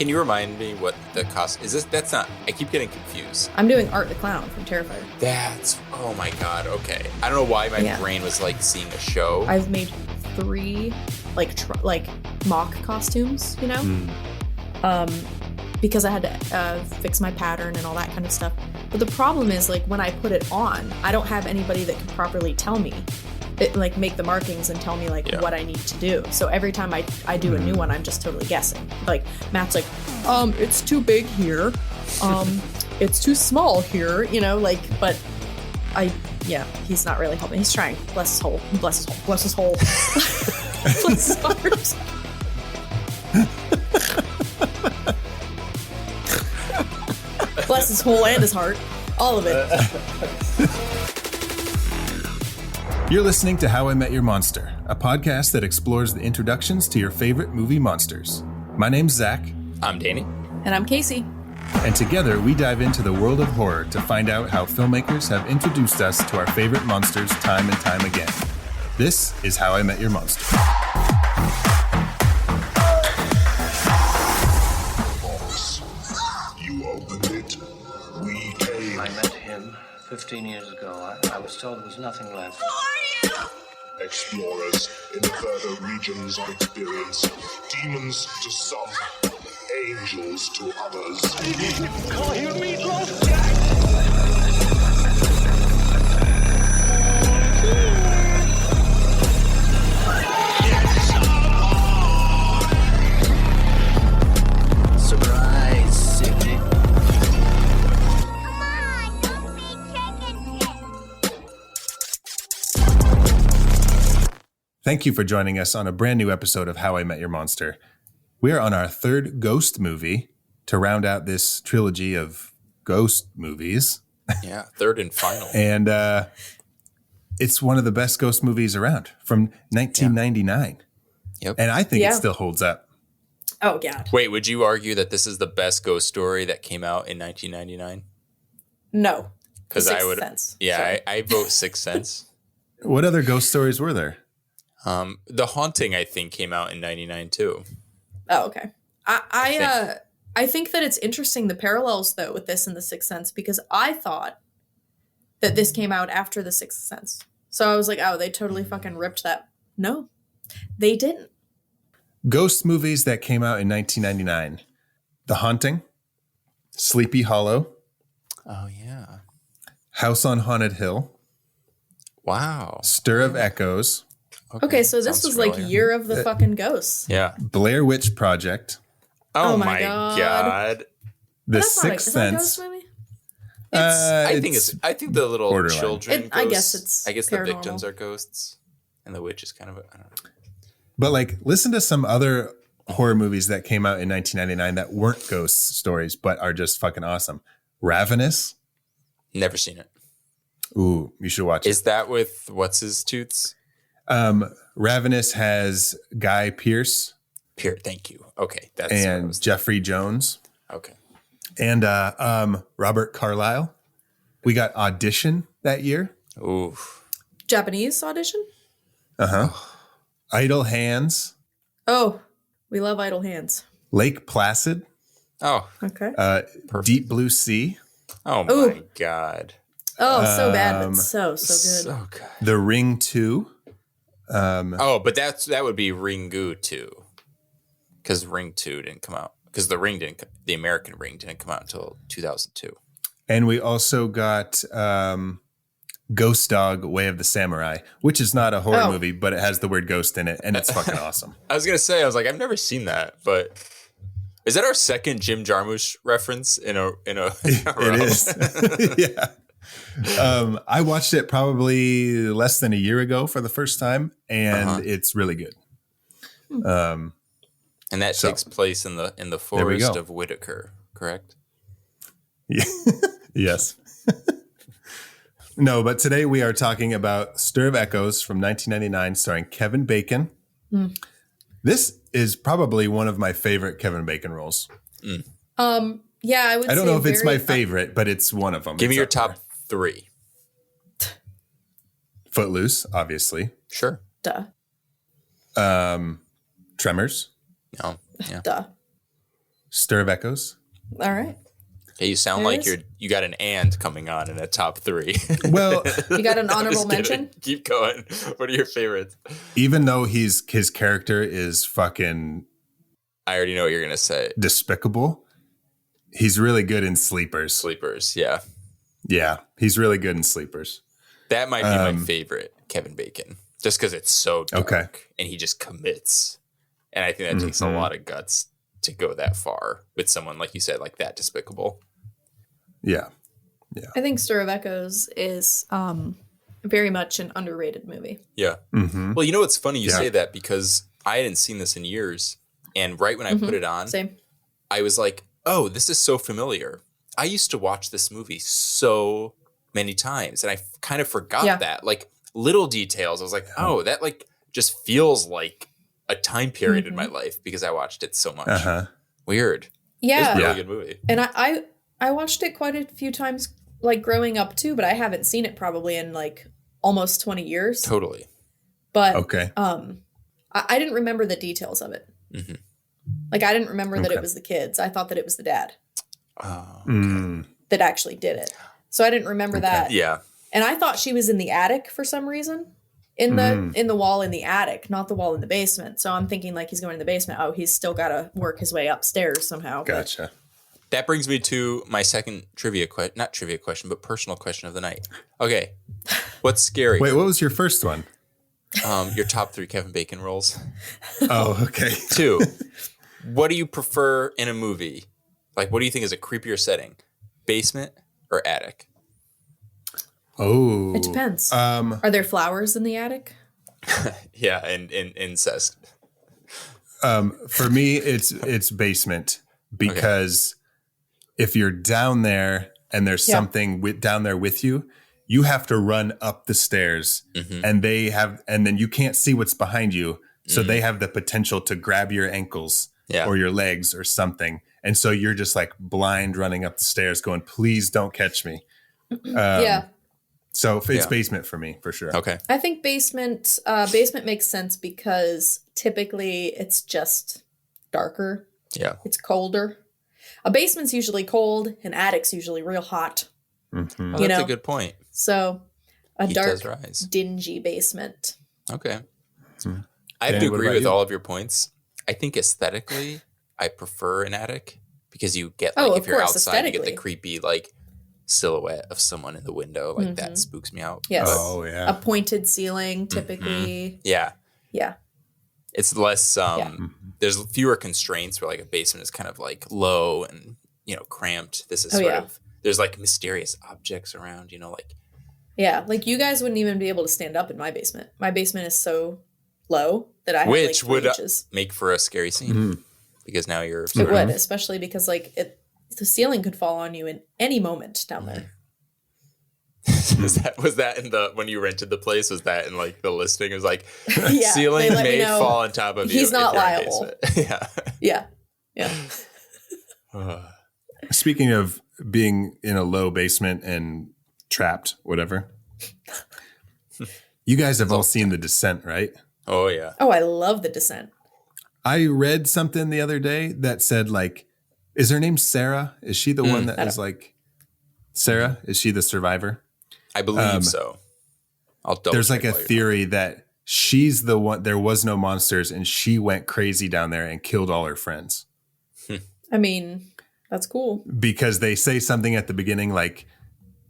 Can you remind me what the cost is? That's not. I keep getting confused. I'm doing Art the Clown from Terrifier. Oh my god. Okay. I don't know why my brain was like seeing a show. I've made 3 like mock costumes, you know, because I had to fix my pattern and all that kind of stuff. But the problem is, like, when I put it on, I don't have anybody that can properly tell me, make the markings and tell me what I need to do. So every time I do a new one, I'm just totally guessing. Like Matt's like, it's too big here, it's too small here, you know, like. But he's not really helping. He's trying. Bless his hole. Bless his hole. Bless his hole. Bless his heart. Bless his hole and his heart. All of it. You're listening to How I Met Your Monster, a podcast that explores the introductions to your favorite movie monsters. My name's Zach. I'm Danny. And I'm Casey. And together we dive into the world of horror to find out how filmmakers have introduced us to our favorite monsters time and time again. This is How I Met Your Monster. You opened it. We came. I met him 15 years ago. I was told there was nothing left. Who are you? Explorers in the further regions of experience. Demons to some, angels to others. Call you Meatloaf? Surprise, Sydney. Come on, don't be chicken. Thank you for joining us on a brand new episode of How I Met Your Monster. We are on our 3rd ghost movie to round out this trilogy of ghost movies. Yeah, 3rd and final. And it's one of the best ghost movies around from 1999. Yep. And I think it still holds up. Oh, God. Wait, would you argue that this is the best ghost story that came out in 1999? No. Because I would. Sense. Yeah, I vote Sixth Sense. What other ghost stories were there? The Haunting, I think, came out in 99 too. Oh, okay. I think that it's interesting, the parallels, though, with this and The Sixth Sense, because I thought that this came out after The Sixth Sense. So I was like, oh, they totally fucking ripped that. No, they didn't. Ghost movies that came out in 1999. The Haunting, Sleepy Hollow. Oh, yeah. House on Haunted Hill. Wow. Stir of Echoes. Okay, so this was familiar. like Year of the fucking Ghosts. Yeah. Blair Witch Project. Oh my God. The Sixth Sense. Movie? I think the little borderline. children. I guess it's the paranormal. victims are ghosts, and the witch is kind of I don't know. But like, listen to some other horror movies that came out in 1999 that weren't ghost stories, but are just fucking awesome. Ravenous. Never seen it. Ooh, you should watch it. Is that with what's his toots? Ravenous has Guy Pearce. Thank you. Okay, that's and Jeffrey Jones. Okay. And Robert Carlyle. We got Audition that year. Ooh. Japanese Audition? Uh-huh. Idle Hands. Oh, we love Idle Hands. Lake Placid. Oh. Okay. Deep Blue Sea. Oh my Ooh. God. Oh, so bad, but so good. So good. The Ring 2. But that would be Ringu 2. Because Ring 2 didn't come out. Because the American Ring didn't come out until 2002. And we also got Ghost Dog, Way of the Samurai, which is not a horror movie, but it has the word ghost in it, and it's fucking awesome. I was going to say, I've never seen that, but is that our second Jim Jarmusch reference in a It is. Yeah. I watched it probably less than a year ago for the first time, and it's really good. And that takes place in the forest of Whitaker, correct? Yeah. Yes. No, but today we are talking about Stir of Echoes from 1999, starring Kevin Bacon. This is probably one of my favorite Kevin Bacon roles. Yeah, I would. I don't know if it's my favorite, but it's one of them. Give me your top 3. Footloose, obviously. Sure. Duh. Tremors. No. Yeah. Duh. Stir of Echoes. All right. Yeah, you sound There like is. you got an and coming on in a top 3. Well, You got an I'm honorable just kidding. mention? Keep going. What are your favorites? even though his character is fucking I already know what you're gonna say. despicable, he's really good in Sleepers. Sleepers. Yeah, Yeah, he's really good in Sleepers. that might be my favorite Kevin Bacon, just because it's so dark Okay. and he just commits. And I think that takes a lot of guts to go that far with someone like you said, like that despicable. Yeah. I think Stir of Echoes is very much an underrated movie. Yeah. Mm-hmm. Well, you know what's funny? You Yeah. say that because I hadn't seen this in years, and right when I put it on, Same. I was like, "Oh, this is so familiar." I used to watch this movie so many times, and I kind of forgot that, like little details. I was like, "Oh, that like just feels like a time period in my life because I watched it so much." Weird. Yeah. It's a really good movie. And I watched it quite a few times, like growing up too, but I haven't seen it probably in like almost 20 years. Totally. But Okay. I didn't remember the details of it. Mm-hmm. Like I didn't remember that Okay. it was the kids. I thought that it was the dad Oh, that actually did it. So I didn't remember that. yeah. And I thought she was in the attic for some reason. In the wall in the attic, not the wall in the basement. So I'm thinking like he's going in the basement. Oh, he's still got to work his way upstairs somehow. Gotcha. That brings me to my second not trivia question, but personal question of the night. Okay. What's scary? Wait, what was your first one? Your top 3 Kevin Bacon roles. Oh, okay. 2, what do you prefer in a movie? Like, what do you think is a creepier setting? Basement or attic? Oh. It depends. Um, Are there flowers in the attic? Yeah, and incest. for me, it's basement because if you're down there and there's something down there with you, you have to run up the stairs and then you can't see what's behind you. So they have the potential to grab your ankles or your legs or something. And so you're just like blind running up the stairs going, please don't catch me. Yeah. So it's basement for me, for sure. Okay. I think basement makes sense because typically it's just darker. Yeah. It's colder. A basement's usually cold, an attic's usually real hot. Mm-hmm. Oh, You that's know? a good point. So a Heat dark, does rise. dingy basement. Okay. I have Dan, to what agree about with you? all of your points. I think aesthetically, I prefer an attic because you get Oh, like of if you're course, outside, you get the aesthetically. creepy like silhouette of someone in the window. Like that spooks me out. Yes. Oh, yeah. A pointed ceiling, typically. Yeah. Yeah. It's less there's fewer constraints where like a basement is kind of like low and cramped. This is sort of there's like mysterious objects around, like Yeah. Like you guys wouldn't even be able to stand up in my basement. My basement is so low that I have which like would 3 inches. make for a scary scene Mm-hmm. because now you're It would, especially because like the ceiling could fall on you in any moment down there. was that in the when you rented the place? Was that in like the listing? It was like Yeah, ceiling they let me may know fall on top of you. he's not if you're in a liable. basement. Yeah. Yeah. Yeah. Speaking of being in a low basement and trapped, whatever. You guys have all seen The Descent, right? Oh yeah. Oh, I love The Descent. I read something the other day that said like, is her name Sarah? Is she the one that is like Sarah? Is she the survivor? I believe so. I'll double There's like check a while you're theory that she's the one, there was no monsters and she went crazy down there and killed all her friends. I mean, that's cool. Because they say something at the beginning, like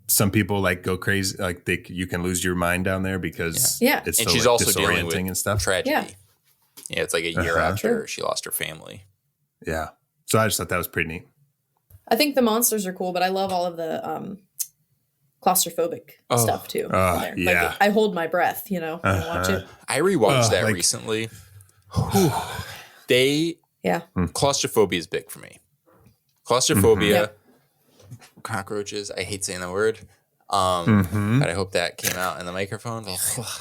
some people like go crazy, like you can lose your mind down there because Yeah. it's and so she's like, also dealing with disorienting and stuff. tragedy. Yeah. Yeah, it's like a year after she lost her family. Yeah. So I just thought that was pretty neat. I think the monsters are cool, but I love all of the claustrophobic stuff too. in there. yeah. Like, I hold my breath, when I watch it. I rewatched that like- recently. Yeah. Claustrophobia is big for me. Claustrophobia, cockroaches. I hate saying the word. But I hope that came out in the microphone.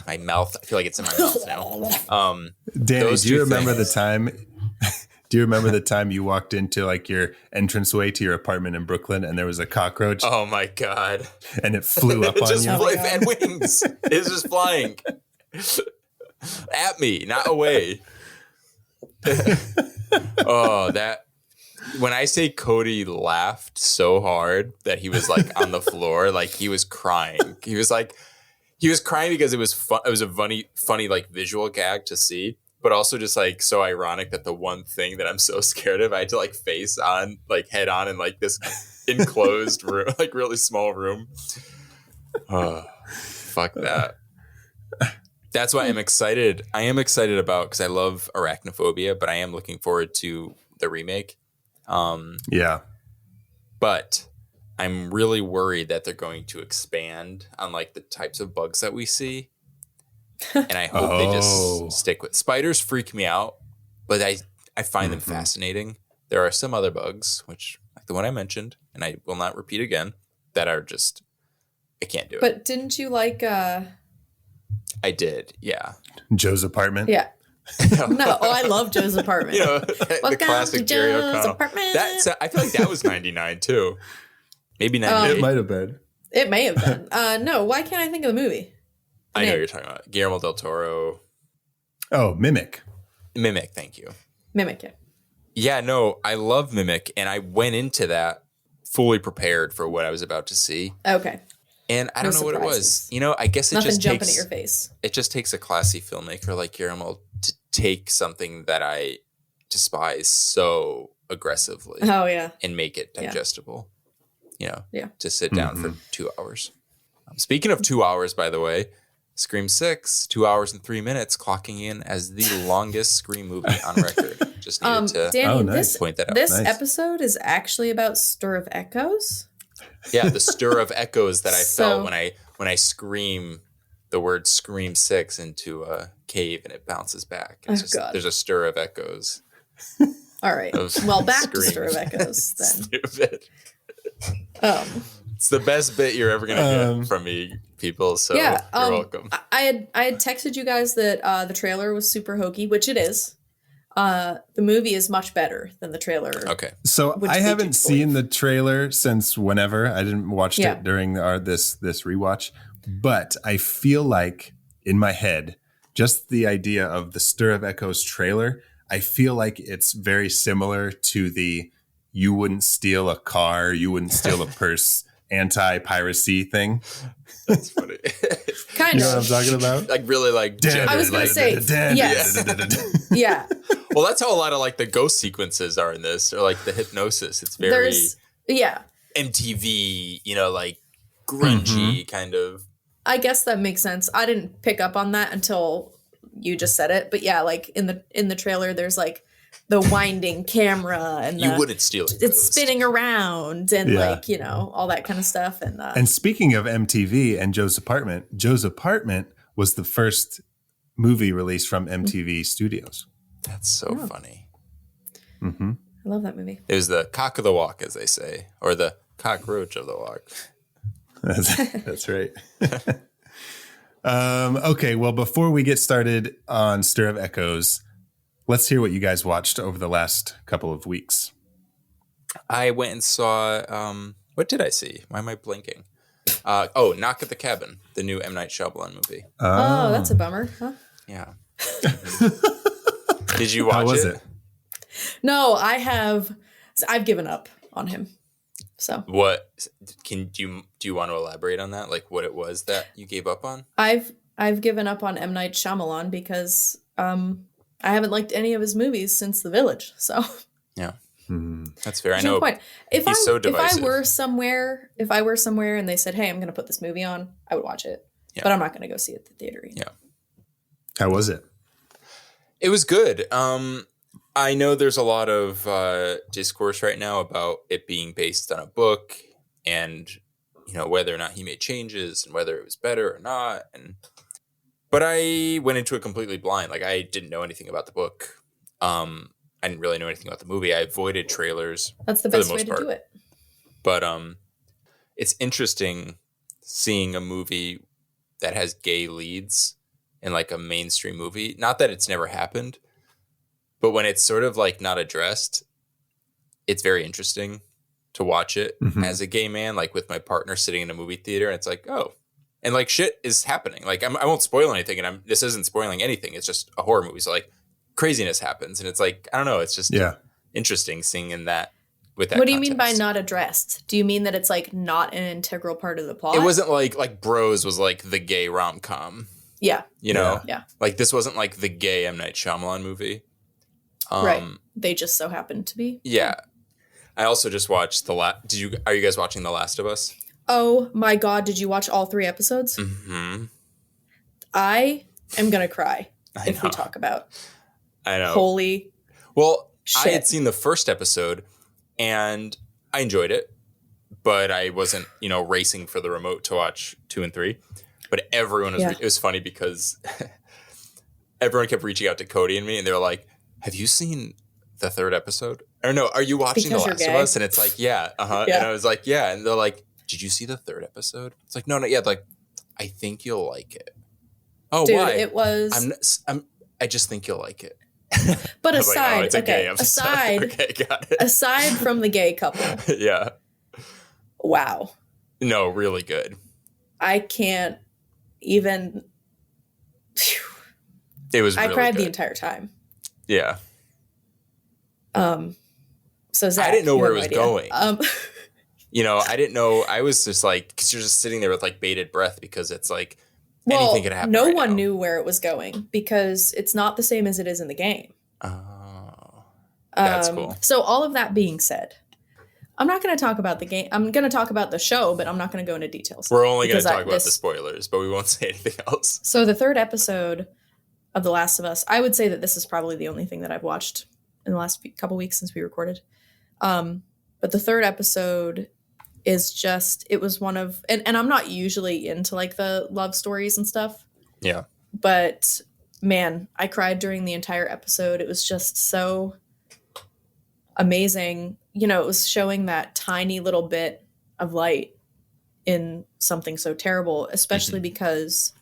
My mouth. I feel like it's in my mouth now. Danny, Those do you two remember things. the time? Do you remember the time you walked into like your entranceway to your apartment in Brooklyn and there was a cockroach Oh my god! and it flew up It on just you? my God. had wings. It was just flying at me, not away. Oh, that when I say Cody laughed so hard that he was like on the floor, like he was crying. He was crying because it was fun. It was a funny like visual gag to see, but also just like so ironic that the one thing that I'm so scared of, I had to like face on, like head on in like this enclosed room, like really small room. Oh, fuck that. That's why I'm excited. I am excited about, because I love Arachnophobia, but I am looking forward to the remake. Yeah. But I'm really worried that they're going to expand on like the types of bugs that we see. And I hope they just stick with spiders. Freak me out, but I find them fascinating. There are some other bugs, which like the one I mentioned, and I will not repeat again, that are just, I can't do it. But didn't you like I did, yeah. Joe's apartment? Yeah. No, I love Joe's apartment. You know, the classic Jerry O'Connell. I feel like that was 99 too. Maybe 98. It might have been. It may have been. No, why can't I think of the movie? I know what you're talking about. Guillermo del Toro. Oh, Mimic. Mimic, thank you. Mimic, yeah. Yeah, no, I love Mimic, and I went into that fully prepared for what I was about to see. Okay. And I don't know what it was. You know, I guess it Nothing just jumping takes at your face. It just takes a classy filmmaker like Guillermo to take something that I despise so aggressively. Oh yeah. And make it digestible. You know, yeah. To sit down for 2 hours. Speaking of 2 hours, by the way, Scream 6, 2 hours and 3 minutes, clocking in as the longest Scream movie on record. Just needed to Danny, point that out. This episode is actually about Stir of Echoes. Yeah, the stir of echoes that I felt when I scream the word Scream 6 into a cave and it bounces back. It's there's a stir of echoes. All right. Well, back to Stir of Echoes then. Stupid. It's the best bit you're ever gonna get from me, people. So you're welcome. I had texted you guys that the trailer was super hokey, which it is. The movie is much better than the trailer. Okay. So I haven't seen the trailer since whenever. I didn't watch it during this rewatch, but I feel like in my head, just the idea of the Stir of Echoes trailer, I feel like it's very similar to the you wouldn't steal a car, you wouldn't steal a purse anti-piracy thing. That's funny. Kind you know what I'm talking about? Like really like I was going to say yes. Yeah. Well, that's how a lot of like the ghost sequences are in this, or like the hypnosis. It's very MTV, you know, like grungy kind of. I guess that makes sense. I didn't pick up on that until you just said it, but yeah, like in the trailer, there's like the winding camera and you wouldn't steal it. It's spinning around and like, you know, all that kind of stuff. And speaking of MTV and Joe's Apartment was the first movie released from MTV Studios. That's so funny. Mm-hmm. I love that movie. It was the cock of the walk, as they say, or the cockroach of the walk. That's right. Okay, well, before we get started on Stir of Echoes, let's hear what you guys watched over the last couple of weeks. I went and saw, what did I see? Why am I blinking? Knock at the Cabin, the new M. Night Shyamalan movie. Oh, that's a bummer, huh? Yeah. Did you watch it? How was it? No, I've given up on him. So what do you want to elaborate on that? Like what it was that you gave up on? I've given up on M. Night Shyamalan because I haven't liked any of his movies since The Village. So yeah, that's fair. I know. If divisive. I were somewhere and they said, "Hey, I'm going to put this movie on," I would watch it. Yeah. But I'm not going to go see it at the theater. Yeah. How was it? It was good. I know there's a lot of discourse right now about it being based on a book and, you know, whether or not he made changes and whether it was better or not. But I went into it completely blind. Like I didn't know anything about the book. I didn't really know anything about the movie. I avoided trailers. That's the best way to do it. But it's interesting seeing a movie that has gay leads in like a mainstream movie. Not that it's never happened, but when it's sort of like not addressed, it's very interesting to watch it as a gay man, like with my partner sitting in a movie theater. And it's like, oh, and like shit is happening. Like I won't spoil anything, and this isn't spoiling anything. It's just a horror movie. So like craziness happens, and it's like, I don't know. It's just interesting seeing in that with that. What do you mean by context. not addressed? Do you mean that it's like not an integral part of the plot? It wasn't like Bros was like the gay rom-com. Yeah. You know? Yeah. Like this wasn't like the gay M. Night Shyamalan movie. Right. They just so happened to be. Yeah. I also just watched are you guys watching The Last of Us? Oh my God. Did you watch all 3 episodes? Mm-hmm. I am going to cry I if we talk about. I know. Holy. Well, shit. I had seen the first episode and I enjoyed it, but I wasn't, racing for the remote to watch 2 and 3. But everyone was, it was funny because everyone kept reaching out to Cody and me and they were like, have you seen the 3rd episode? Or no, are you watching Because The you're Last of gay? Us? And it's like, yeah, uh-huh. Yeah. And I was like, yeah. And they're like, did you see the 3rd episode? It's like, no, not yet. Like, I think you'll like it. Oh, Dude, why? it was. I just think you'll like it. But I was like, aside, oh, it's a gay okay, episode. aside, Okay, got it. aside from the gay couple, Yeah. wow, No, really good. I can't even. Phew. It was. I Really cried good. the entire time. Yeah. So Zach, I didn't know you where it have was no idea. going. I didn't know. I was just like, because you're just sitting there with like bated breath because it's like anything could happen. No right one now. knew where it was going because it's not the same as it is in the game. Oh, that's cool. So all of that being said, I'm not going to talk about the game. I'm going to talk about the show, but I'm not going to go into details. We're only going to because talk about the spoilers, but we won't say anything else. So the 3rd episode of The Last of Us, I would say that this is probably the only thing that I've watched in the last couple weeks since we recorded. But the 3rd episode is just, it was one of, and I'm not usually into like the love stories and stuff. Yeah. But man, I cried during the entire episode. It was just so amazing. It was showing that tiny little bit of light in something so terrible, especially because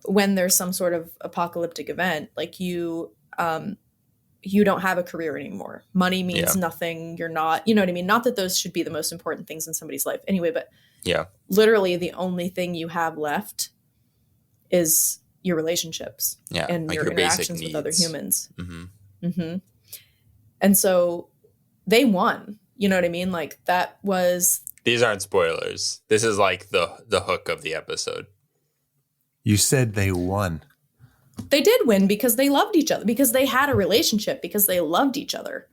when there's some sort of apocalyptic event, like you don't have a career anymore. Money means nothing. You're not, you know what I mean? Not that those should be the most important things in somebody's life anyway, but literally the only thing you have left is your relationships and like your interactions with other humans. Mm-hmm. Mm-hmm. And so they won, you know what I mean? Like that was. These aren't spoilers. This is like the hook of the episode. You said they won. They did win because they loved each other, because they had a relationship, because they loved each other.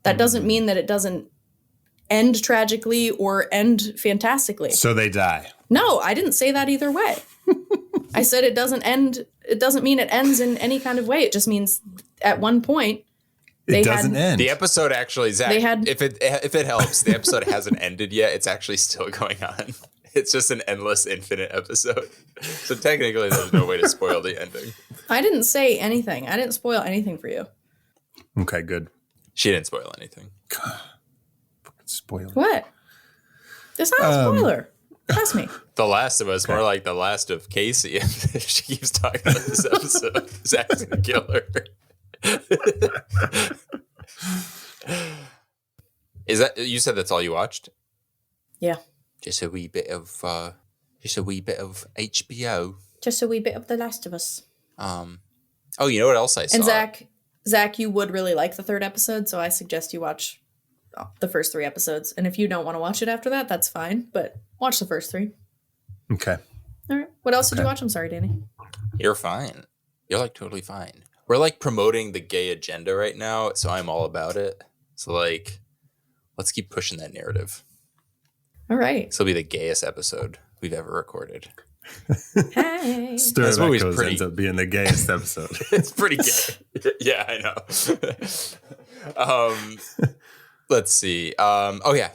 That doesn't mean that it doesn't end tragically or end fantastically. So they die. No, I didn't say that either way. I said it doesn't end. It doesn't mean it ends in any kind of way. It just means at one point it doesn't end. The episode actually, Zach, if it helps, the episode hasn't ended yet. It's actually still going on. It's just an endless, infinite episode. So technically, there's no way to spoil the ending. I didn't say anything. I didn't spoil anything for you. Okay, good. She didn't spoil anything. Spoiler. What? It's not a spoiler. Trust me. The Last of Us, more like The Last of Casey. She keeps talking about this episode. Zach's gonna kill her. Is that, you said that's all you watched? Yeah. Just a wee bit of HBO. Just a wee bit of The Last of Us. Oh, you know what else I saw? And Zach, you would really like the 3rd episode, so I suggest you watch the first 3 episodes. And if you don't want to watch it after that, that's fine. But watch the first 3. Okay. All right. What else did you watch? I'm sorry, Danny. You're fine. You're like totally fine. We're like promoting the gay agenda right now, so I'm all about it. So like, let's keep pushing that narrative. All right. This will be the gayest episode we've ever recorded. Hey. Stir This of movie's Echoes pretty- ends up being the gayest episode. It's pretty gay. Yeah, I know. Let's see.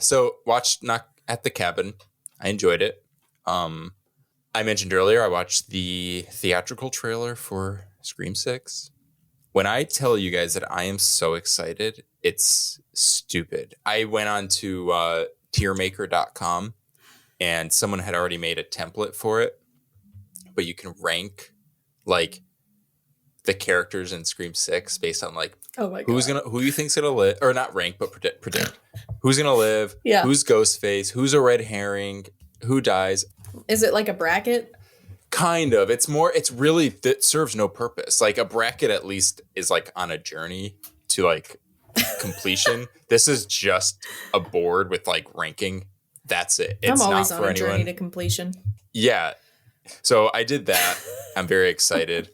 So watched Knock at the Cabin. I enjoyed it. I mentioned earlier I watched the theatrical trailer for Scream 6. When I tell you guys that I am so excited, it's stupid. I went on to tiermaker.com and someone had already made a template for it, but you can rank like the characters in Scream 6 based on like who you think's gonna live, or not rank, but predict who's gonna live, who's Ghostface, who's a red herring, who dies. Is it like a bracket? Kind of. It's really that serves no purpose. Like a bracket at least is like on a journey to to like completion. This is just a board with like ranking. That's it. It's I'm always not on for a anyone. journey to completion. Yeah. So I did that. I'm very excited.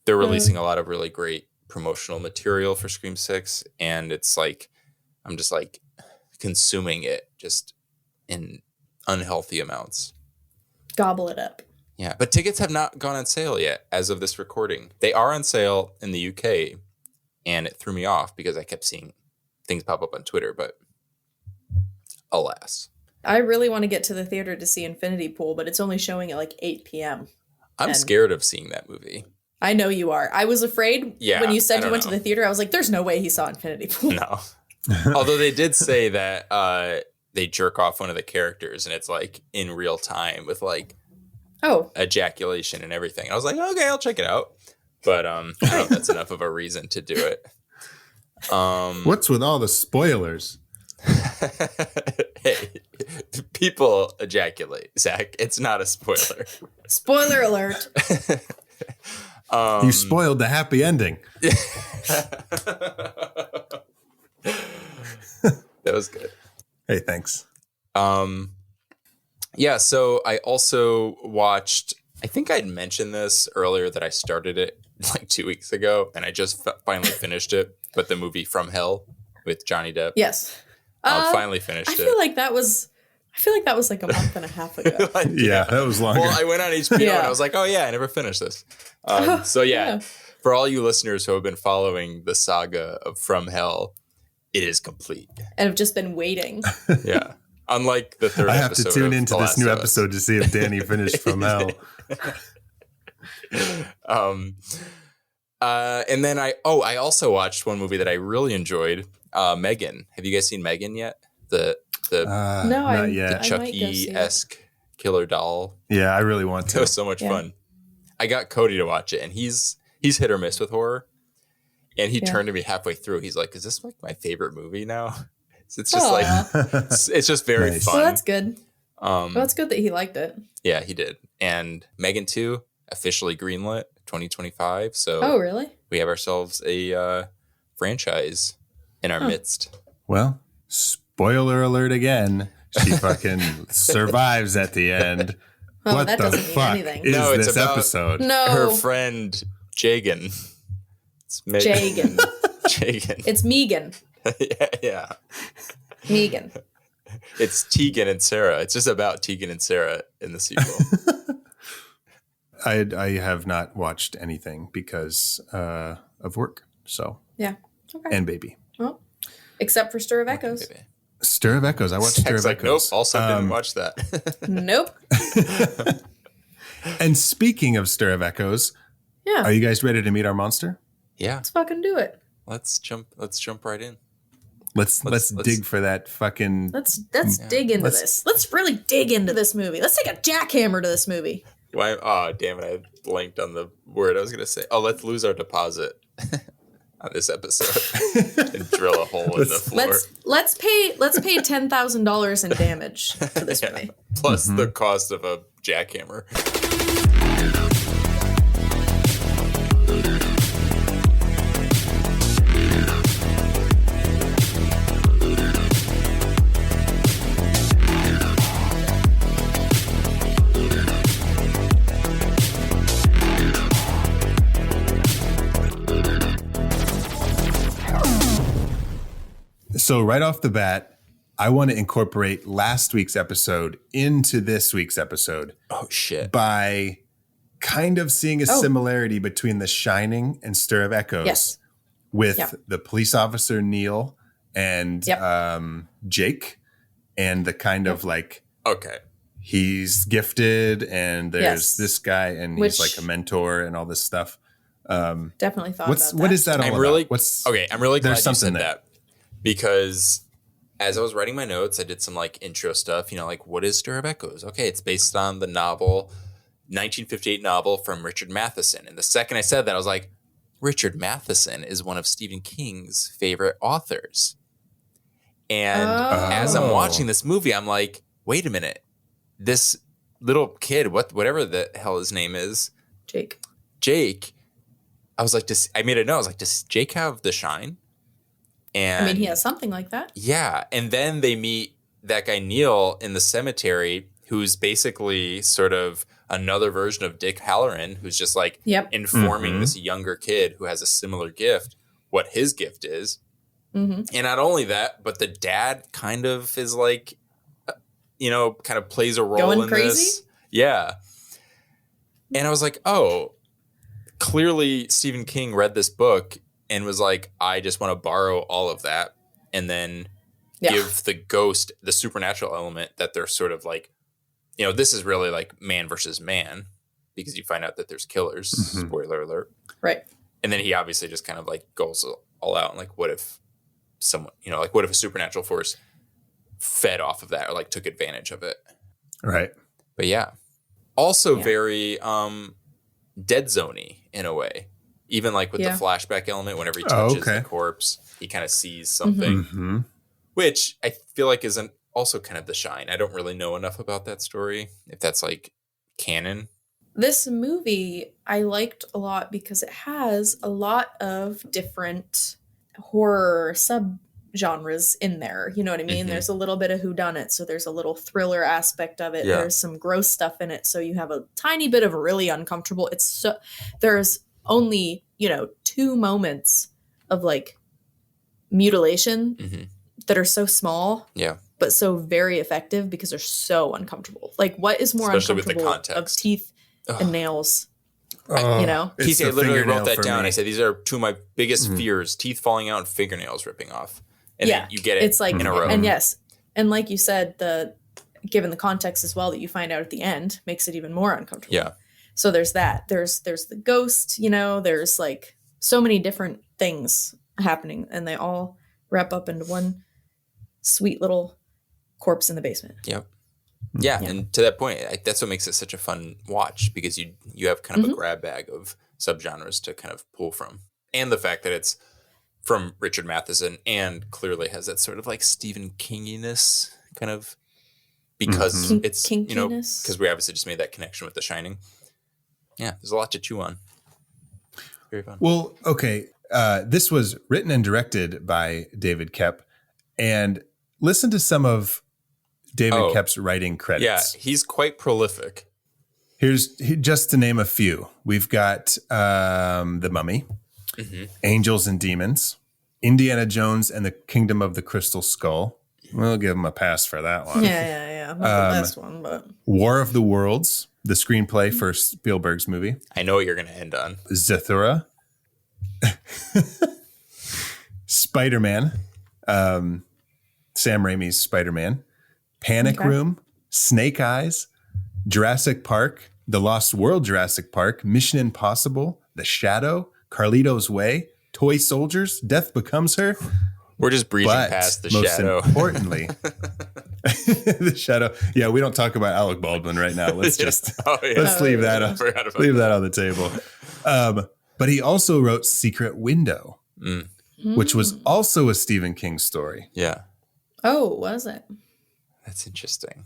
They're releasing a lot of really great promotional material for Scream 6, and it's like I'm just like consuming it just in unhealthy amounts. Gobble it up. Yeah, but tickets have not gone on sale yet as of this recording. They are on sale in the UK, and it threw me off because I kept seeing things pop up on Twitter, but alas. I really want to get to the theater to see Infinity Pool, but it's only showing at like 8 p.m. I'm scared of seeing that movie. I know you are. I was afraid when you said you went know. to the theater. I was like, there's no way he saw Infinity Pool. No. Although they did say that they jerk off one of the characters, and it's like in real time with like ejaculation and everything. I was like, okay, I'll check it out. But I don't know if that's enough of a reason to do it. What's with all the spoilers? Hey, people ejaculate, Zach. It's not a spoiler. Spoiler alert. You spoiled the happy ending. That was good. Hey, thanks. Yeah, so I also watched, I think I'd mentioned this earlier that I started it like 2 weeks ago, and I just finally finished it, but the movie From Hell with Johnny Depp. Yes. Finally finished it. I feel like that was like a month and a half ago. Yeah, that was longer. Well, I went on HBO and I was like, oh yeah, I never finished this. So yeah, for all you listeners who have been following the saga of From Hell, it is complete. And have just been waiting. Yeah. Unlike the third I have episode. to tune of into The this Last new of Us. episode to see if Danny finished From Hell. And then I also watched one movie that I really enjoyed, Megan. Have you guys seen Megan yet? The No, not yet. the Chucky-esque killer doll. Yeah, I really want It to. was so much fun. I got Cody to watch it, and he's hit or miss with horror. And he turned to me halfway through. He's like, "Is this like my favorite movie now?" It's just like it's just very Nice. fun. Well, that's good. Well, that's good that he liked it. Yeah, he did. And Megan 2 officially greenlit 2025. So Oh, really? we have ourselves a franchise in our midst. Well, spoiler alert again. She fucking survives at the end. Oh, what that the doesn't mean fuck anything. is No, it's this about- episode? No. Her friend Jagan. It's Jagan. Jagan. It's Megan. yeah. Megan. It's Tegan and Sarah. It's just about Tegan and Sarah in the sequel. I have not watched anything because of work. So Yeah. Okay. and baby. Well, except for Stir of Echoes. Stir of Echoes. I watched Stir of Zach's like, nope. Echoes. Also didn't watch that. Nope. And speaking of Stir of Echoes, Yeah. are you guys ready to meet our monster? Yeah. Let's fucking do it. Let's jump right in. Let's dig for that fucking. Let's dig into this. Let's really dig into this movie. Let's take a jackhammer to this movie. Why? Oh, damn it! I blanked on the word I was gonna say. Oh, let's lose our deposit on this episode and drill a hole in the floor. Let's pay $10,000 in damage for this movie. Plus the cost of a jackhammer. So right off the bat, I want to incorporate last week's episode into this week's episode Oh shit! by kind of seeing a similarity between The Shining and Stir of Echoes. Yes. With the police officer Neil and Jake, and the kind of like Okay. he's gifted and there's this guy and he's Which- like a mentor and all this stuff. Definitely thought What about that. is that all I'm about? really What's okay. I'm really glad there's you something said there. that because as I was writing my notes, I did some like intro stuff. You know, like what is Stir of Echoes? Okay, it's based on the novel, 1958 novel from Richard Matheson. And the second I said that, I was like, Richard Matheson is one of Stephen King's favorite authors. And as I'm watching this movie, I'm like, wait a minute, this little kid, whatever the hell his name is, Jake. Jake, I was like, I made a note. I was like, does Jake have the shine? And I mean, he has something like that. Yeah. And then they meet that guy Neil in the cemetery, who's basically sort of another version of Dick Halloran, who's just like informing this younger kid who has a similar gift what his gift is. Mm-hmm. And not only that, but the dad kind of is like, kind of plays a role going in crazy? This. Yeah. And I was like, oh, clearly Stephen King read this book and was like, I just want to borrow all of that and then give the ghost the supernatural element that they're sort of like, this is really like man versus man because you find out that there's killers. Mm-hmm. Spoiler alert. Right. And then he obviously just kind of like goes all out and like, what if someone, what if a supernatural force fed off of that or like took advantage of it? Right. But yeah. Also very Dead Zone-y in a way. Even like with the flashback element, whenever he touches the corpse, he kind of sees something, which I feel like isn't also kind of the shine. I don't really know enough about that story, if that's like canon. This movie I liked a lot because it has a lot of different horror subgenres in there. You know what I mean? Mm-hmm. There's a little bit of whodunit, so there's a little thriller aspect of it. Yeah. There's some gross stuff in it, so you have a tiny bit of really uncomfortable. There's only 2 moments of like mutilation that are so small, but so very effective because they're so uncomfortable. Like, what is more especially uncomfortable with the context of teeth and nails? He said, literally wrote that down. I said, these are 2 of my biggest fears: teeth falling out and fingernails ripping off. And then you get it. It's like in a row. And yes, and like you said, given the context as well that you find out at the end makes it even more uncomfortable. Yeah. So there's that. There's the ghost, there's like so many different things happening and they all wrap up into one sweet little corpse in the basement. Yep. Yeah. And to that point, that's what makes it such a fun watch because you have kind of a grab bag of subgenres to kind of pull from. And the fact that it's from Richard Matheson and clearly has that sort of like Stephen Kinginess kind of because it's, because we obviously just made that connection with The Shining. Yeah, there's a lot to chew on. Very fun. Well, okay. This was written and directed by David Koepp. And listen to some of David Koepp's writing credits. Yeah, he's quite prolific. Here's just to name a few. We've got The Mummy, Angels and Demons, Indiana Jones and the Kingdom of the Crystal Skull. We'll give him a pass for that one. Yeah. Not the best one, but War of the Worlds, the screenplay for Spielberg's movie. I know what you're going to end on. Zathura. Spider-Man. Sam Raimi's Spider-Man. Panic Room. Snake Eyes. Jurassic Park. The Lost World Jurassic Park. Mission Impossible. The Shadow. Carlito's Way. Toy Soldiers. Death Becomes Her. We're just breezing past The Shadow. Most importantly, The Shadow. Yeah, we don't talk about Alec Baldwin right now. Let's just let's leave that on the table. But he also wrote Secret Window, which was also a Stephen King story. Yeah. Oh, was it? That's interesting.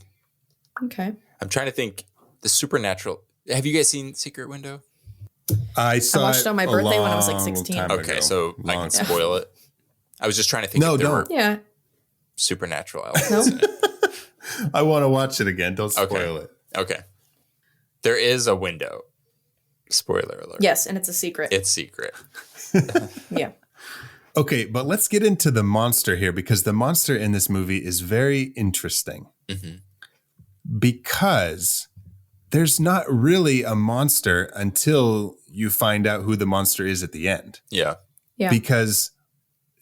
Okay. I'm trying to think. The supernatural. Have you guys seen Secret Window? I watched it on my birthday when I was like 16. Okay, so I can spoil it. I was just trying to think if there were supernatural elements in it. I want to watch it again. Don't spoil it. Okay. There is a window. Spoiler alert. Yes, and it's a secret. It's secret. Yeah. Okay, but let's get into the monster here because the monster in this movie is very interesting. Because there's not really a monster until you find out who the monster is at the end. Yeah. Because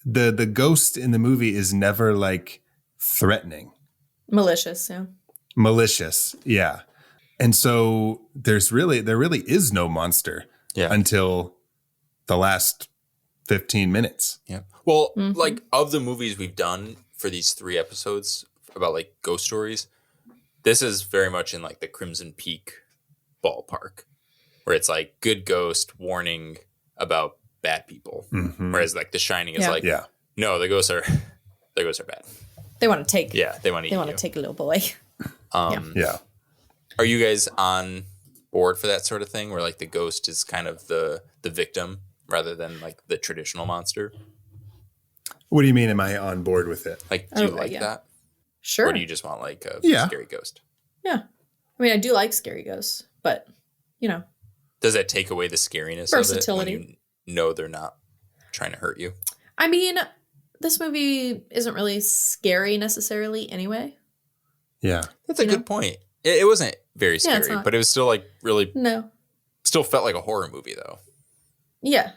the ghost in the movie is never like threatening. Malicious, yeah. And so there really is no monster until the last 15 minutes. Yeah. Well, like of the movies we've done for these 3 episodes about like ghost stories, this is very much in like the Crimson Peak ballpark where it's like good ghost warning about bad people. Whereas like The Shining is no, the ghosts are bad. They want to take. Yeah, they want to take a little boy. Yeah. Are you guys on board for that sort of thing where like the ghost is kind of the victim rather than like the traditional monster. What do you mean? Am I on board with it? Like, do you like that? Sure. Or do you just want like a scary ghost? Yeah. I mean, I do like scary ghosts, but does that take away the scariness versatility of it when you know they're not trying to hurt you? I mean, this movie isn't really scary necessarily anyway. Yeah. That's a good point. It wasn't very scary, but it was still like really... No. Still felt like a horror movie though. Yeah.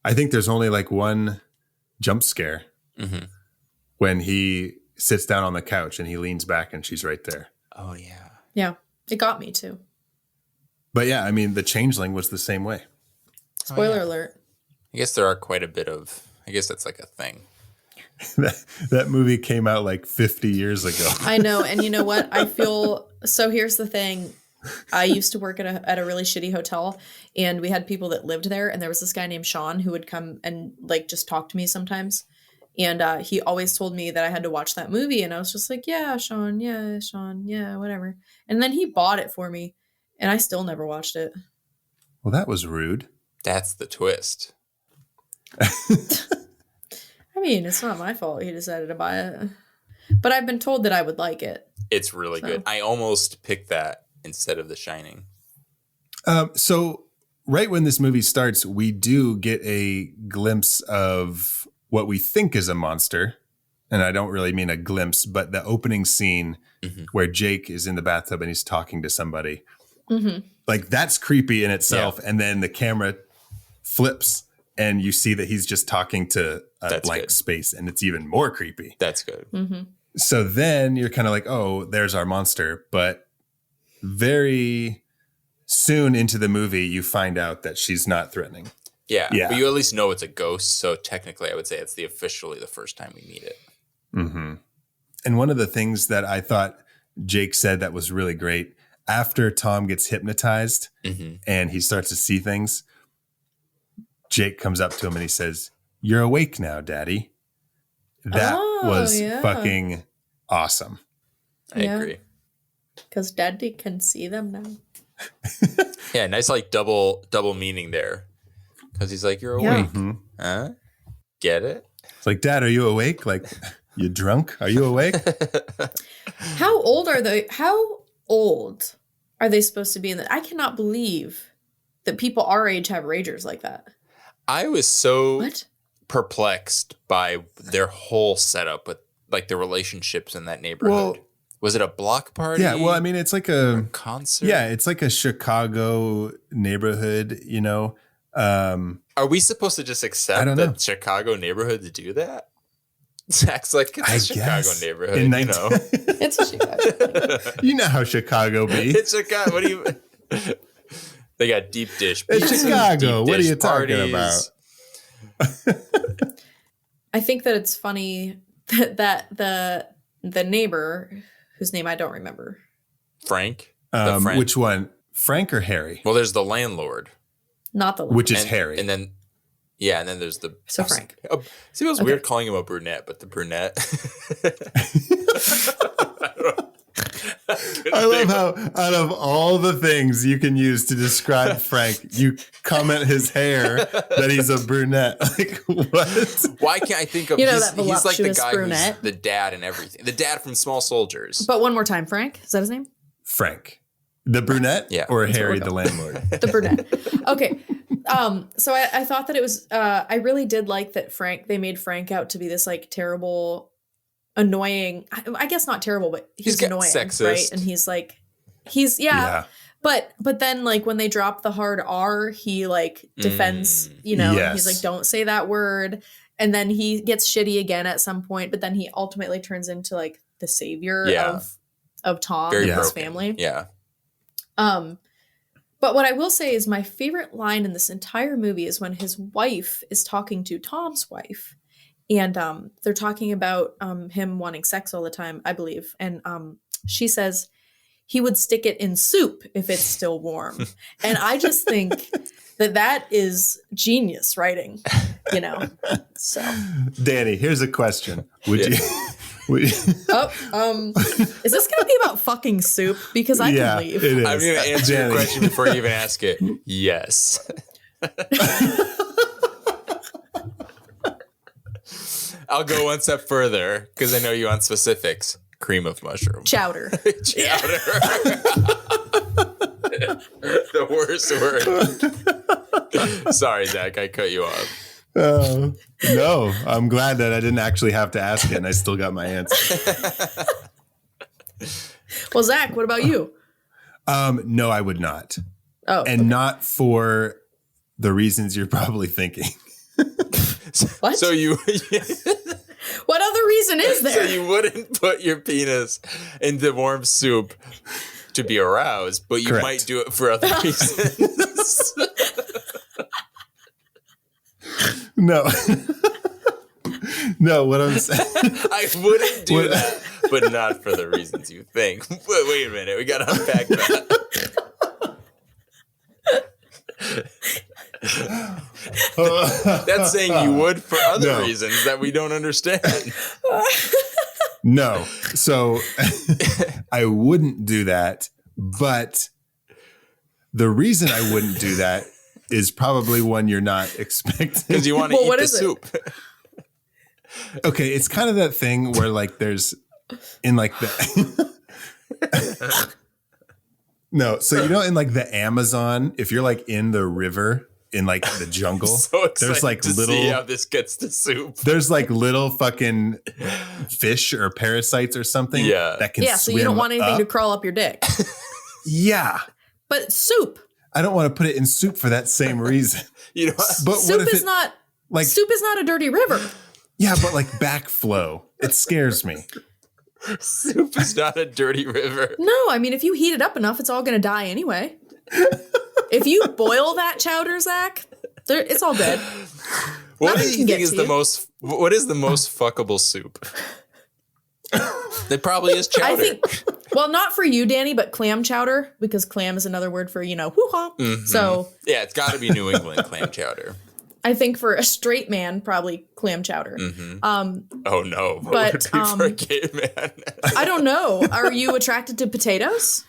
I think there's only like one jump scare when he sits down on the couch and he leans back and she's right there. Oh, yeah. Yeah. It got me too. But yeah, I mean, the Changeling was the same way. Spoiler alert. I guess there are quite a bit of... I guess that's like a thing. that movie came out like 50 years ago. I know. And you know what? I feel... So here's the thing. I used to work at a really shitty hotel, and we had people that lived there, and there was this guy named Sean who would come and like just talk to me sometimes. And he always told me that I had to watch that movie, and I was just like, yeah, Sean, yeah, whatever. And then he bought it for me, and I still never watched it. Well, that was rude. That's the twist. I mean, it's not my fault he decided to buy it. But I've been told that I would like it. It's really good. I almost picked that instead of The Shining. So right when this movie starts, we do get a glimpse of what we think is a monster. And I don't really mean a glimpse, but the opening scene where Jake is in the bathtub and he's talking to somebody. Like, that's creepy in itself. Yeah. And then the camera flips and you see that he's just talking to a blank space, and it's even more creepy. That's good. So then you're kind of like, oh, there's our monster. But very soon into the movie, you find out that she's not threatening. Yeah. But you at least know it's a ghost. So technically, I would say it's officially the first time we meet it. And one of the things that I thought Jake said that was really great, after Tom gets hypnotized and he starts to see things, Jake comes up to him and he says, "You're awake now, Daddy." That was fucking awesome. I agree. Because Daddy can see them now. Yeah, nice like double meaning there. Because he's like, "You're awake." Huh? Get it? It's like, Dad, are you awake? Like, you drunk? Are you awake? How old are they? How old are they supposed to be in that? I cannot believe that people our age have ragers like that. I was so perplexed by their whole setup with like the relationships in that neighborhood. Well, was it a block party? Yeah, well, I mean, it's like a concert. Yeah, it's like a Chicago neighborhood, you know. Are we supposed to just accept that Chicago neighborhoods do that? It acts like it's a Chicago neighborhood, you know. It's a Chicago. You know how Chicago be. It's Chicago. What do you... They got deep dish pizzas, it's Chicago. What are you parties. talking about? I think that it's funny that the neighbor, whose name I don't remember. Frank? Which one? Frank or Harry? Well, there's the landlord. Not the landlord. Which is Harry. And then... Yeah, and then there's the... So Frank. See, it was weird calling him a brunette, but the brunette... I love how out of all the things you can use to describe Frank, you comment his hair that he's a brunette. Like, what? Why can't I think of... he's like the guy brunette. Who's the dad and everything. The dad from Small Soldiers. But one more time, Frank? Is that his name? Frank. The brunette? Yeah. Or Harry the landlord? The brunette. Okay. So I thought that it was... I really did like that they made Frank out to be this like terrible... annoying, I guess not terrible, but he's annoying, sexist. Right? And he's like, but then like when they drop the hard R, he like defends, you know, and he's like, don't say that word. And then he gets shitty again at some point, but then he ultimately turns into like the savior of Tom and his family. Yeah. But what I will say is my favorite line in this entire movie is when his wife is talking to Tom's wife. And they're talking about him wanting sex all the time, I believe. And she says he would stick it in soup if it's still warm. And I just think that is genius writing, you know. So, Danny, here's a question. Would you? Is this going to be about fucking soup? Because I can leave. It is. I'm going to answer your question before you even ask it. Yes. I'll go one step further because I know you want specifics. Cream of mushroom. Chowder. Chowder. The worst word. Sorry, Zach, I cut you off. No, I'm glad that I didn't actually have to ask it and I still got my answer. Well, Zach, what about you? No, I would not. Oh. And not for the reasons you're probably thinking. What? So you What other reason is so there? you wouldn't put your penis into warm soup to be aroused, but you Correct. might do it for other reasons. No. No, what I'm saying. I wouldn't do that, but not for the reasons you think. Wait a minute, we gotta unpack that. That's saying you would for other reasons that we don't understand. No. So I wouldn't do that, but the reason I wouldn't do that is probably one you're not expecting. Because you want to eat the soup. Okay, it's kind of that thing where like there's in like the No, so you know in like the Amazon, if you're like in the river in like the jungle, So there's like to see how this gets to soup. there's like little fucking fish or parasites or something that can Yeah, so you don't swim want anything up. to crawl up your dick. Yeah. But soup. I don't want to put it in soup for that same reason. You know, But Soup what if is it, not like soup is not a dirty river. yeah, but like backflow. It scares me. soup is not a dirty river. No, I mean if you heat it up enough, it's all gonna die anyway. If you boil that chowder, Zach, it's all good. What do Nothing you can think get is to the you. most? What is the most fuckable soup? It probably is chowder. I think, well, not for you, Danny, but clam chowder, because clam is another word for, hoo-ha. Mm-hmm. So Yeah, it's got to be New England clam chowder. I think for a straight man, probably clam chowder. Oh no, what But, would be for a gay man? I don't know. Are you attracted to potatoes?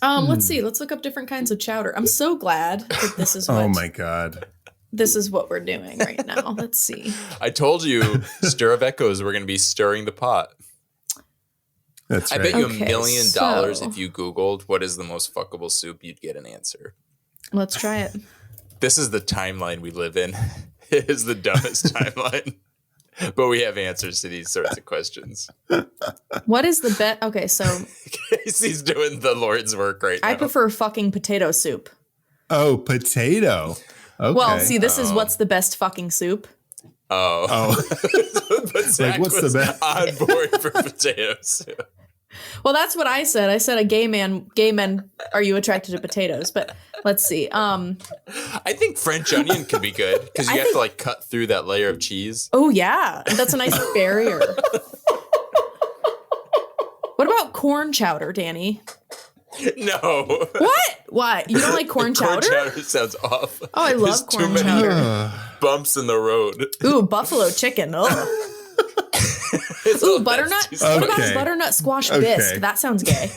Let's see. Let's look up different kinds of chowder. I'm so glad that this is Oh my God. this is what we're doing right now. Let's see. I told you, Stir of Echoes, we're going to be stirring the pot. That's I right. bet you Okay, $1 million so- if you Googled what is the most fuckable soup, you'd get an answer. Let's try it. This is the timeline we live in. It is the dumbest timeline. But we have answers to these sorts of questions. What is the bet? Okay, so Casey's doing the Lord's work right now. I prefer fucking potato soup. Oh, potato. Okay. Well, see, this is what's the best fucking soup. Oh. But Zach what's the was best? on board for potato soup. Well, that's what I said. I said gay men, are you attracted to potatoes? But let's see. I think French onion could be good because you have to like cut through that layer of cheese. Oh, yeah. That's a nice barrier. What about corn chowder, Danny? No. What? What? You don't like corn chowder? Corn chowder sounds off. Oh, I love There's corn too many chowder. bumps in the road. Ooh, buffalo chicken. Ugh. Ooh, butternut. That's What about Okay. butternut squash Okay. bisque? That sounds gay.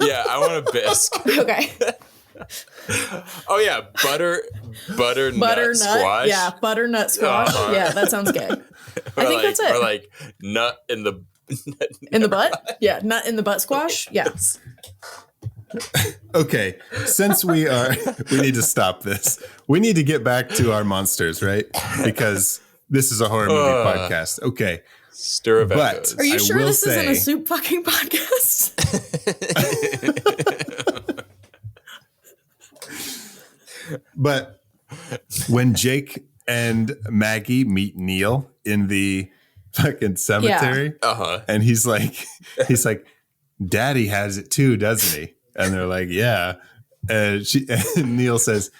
Yeah, I want a bisque. Okay. Oh yeah, butternut Butternut. squash. Yeah, butternut squash. Uh-huh. Yeah, that sounds gay. Or think that's it. Or like nut in the In the butt? Yeah, nut in the butt squash? Yeah. Okay, since we need to stop this. We need to get back to our monsters, right? Because this is a horror movie podcast. Okay. Stir of But- Echoes. Are you I sure will this isn't a say- soup fucking podcast? But when Jake and Maggie meet Neil in the fucking cemetery, and he's like, Daddy has it too, doesn't he? And they're like, yeah. And Neil says,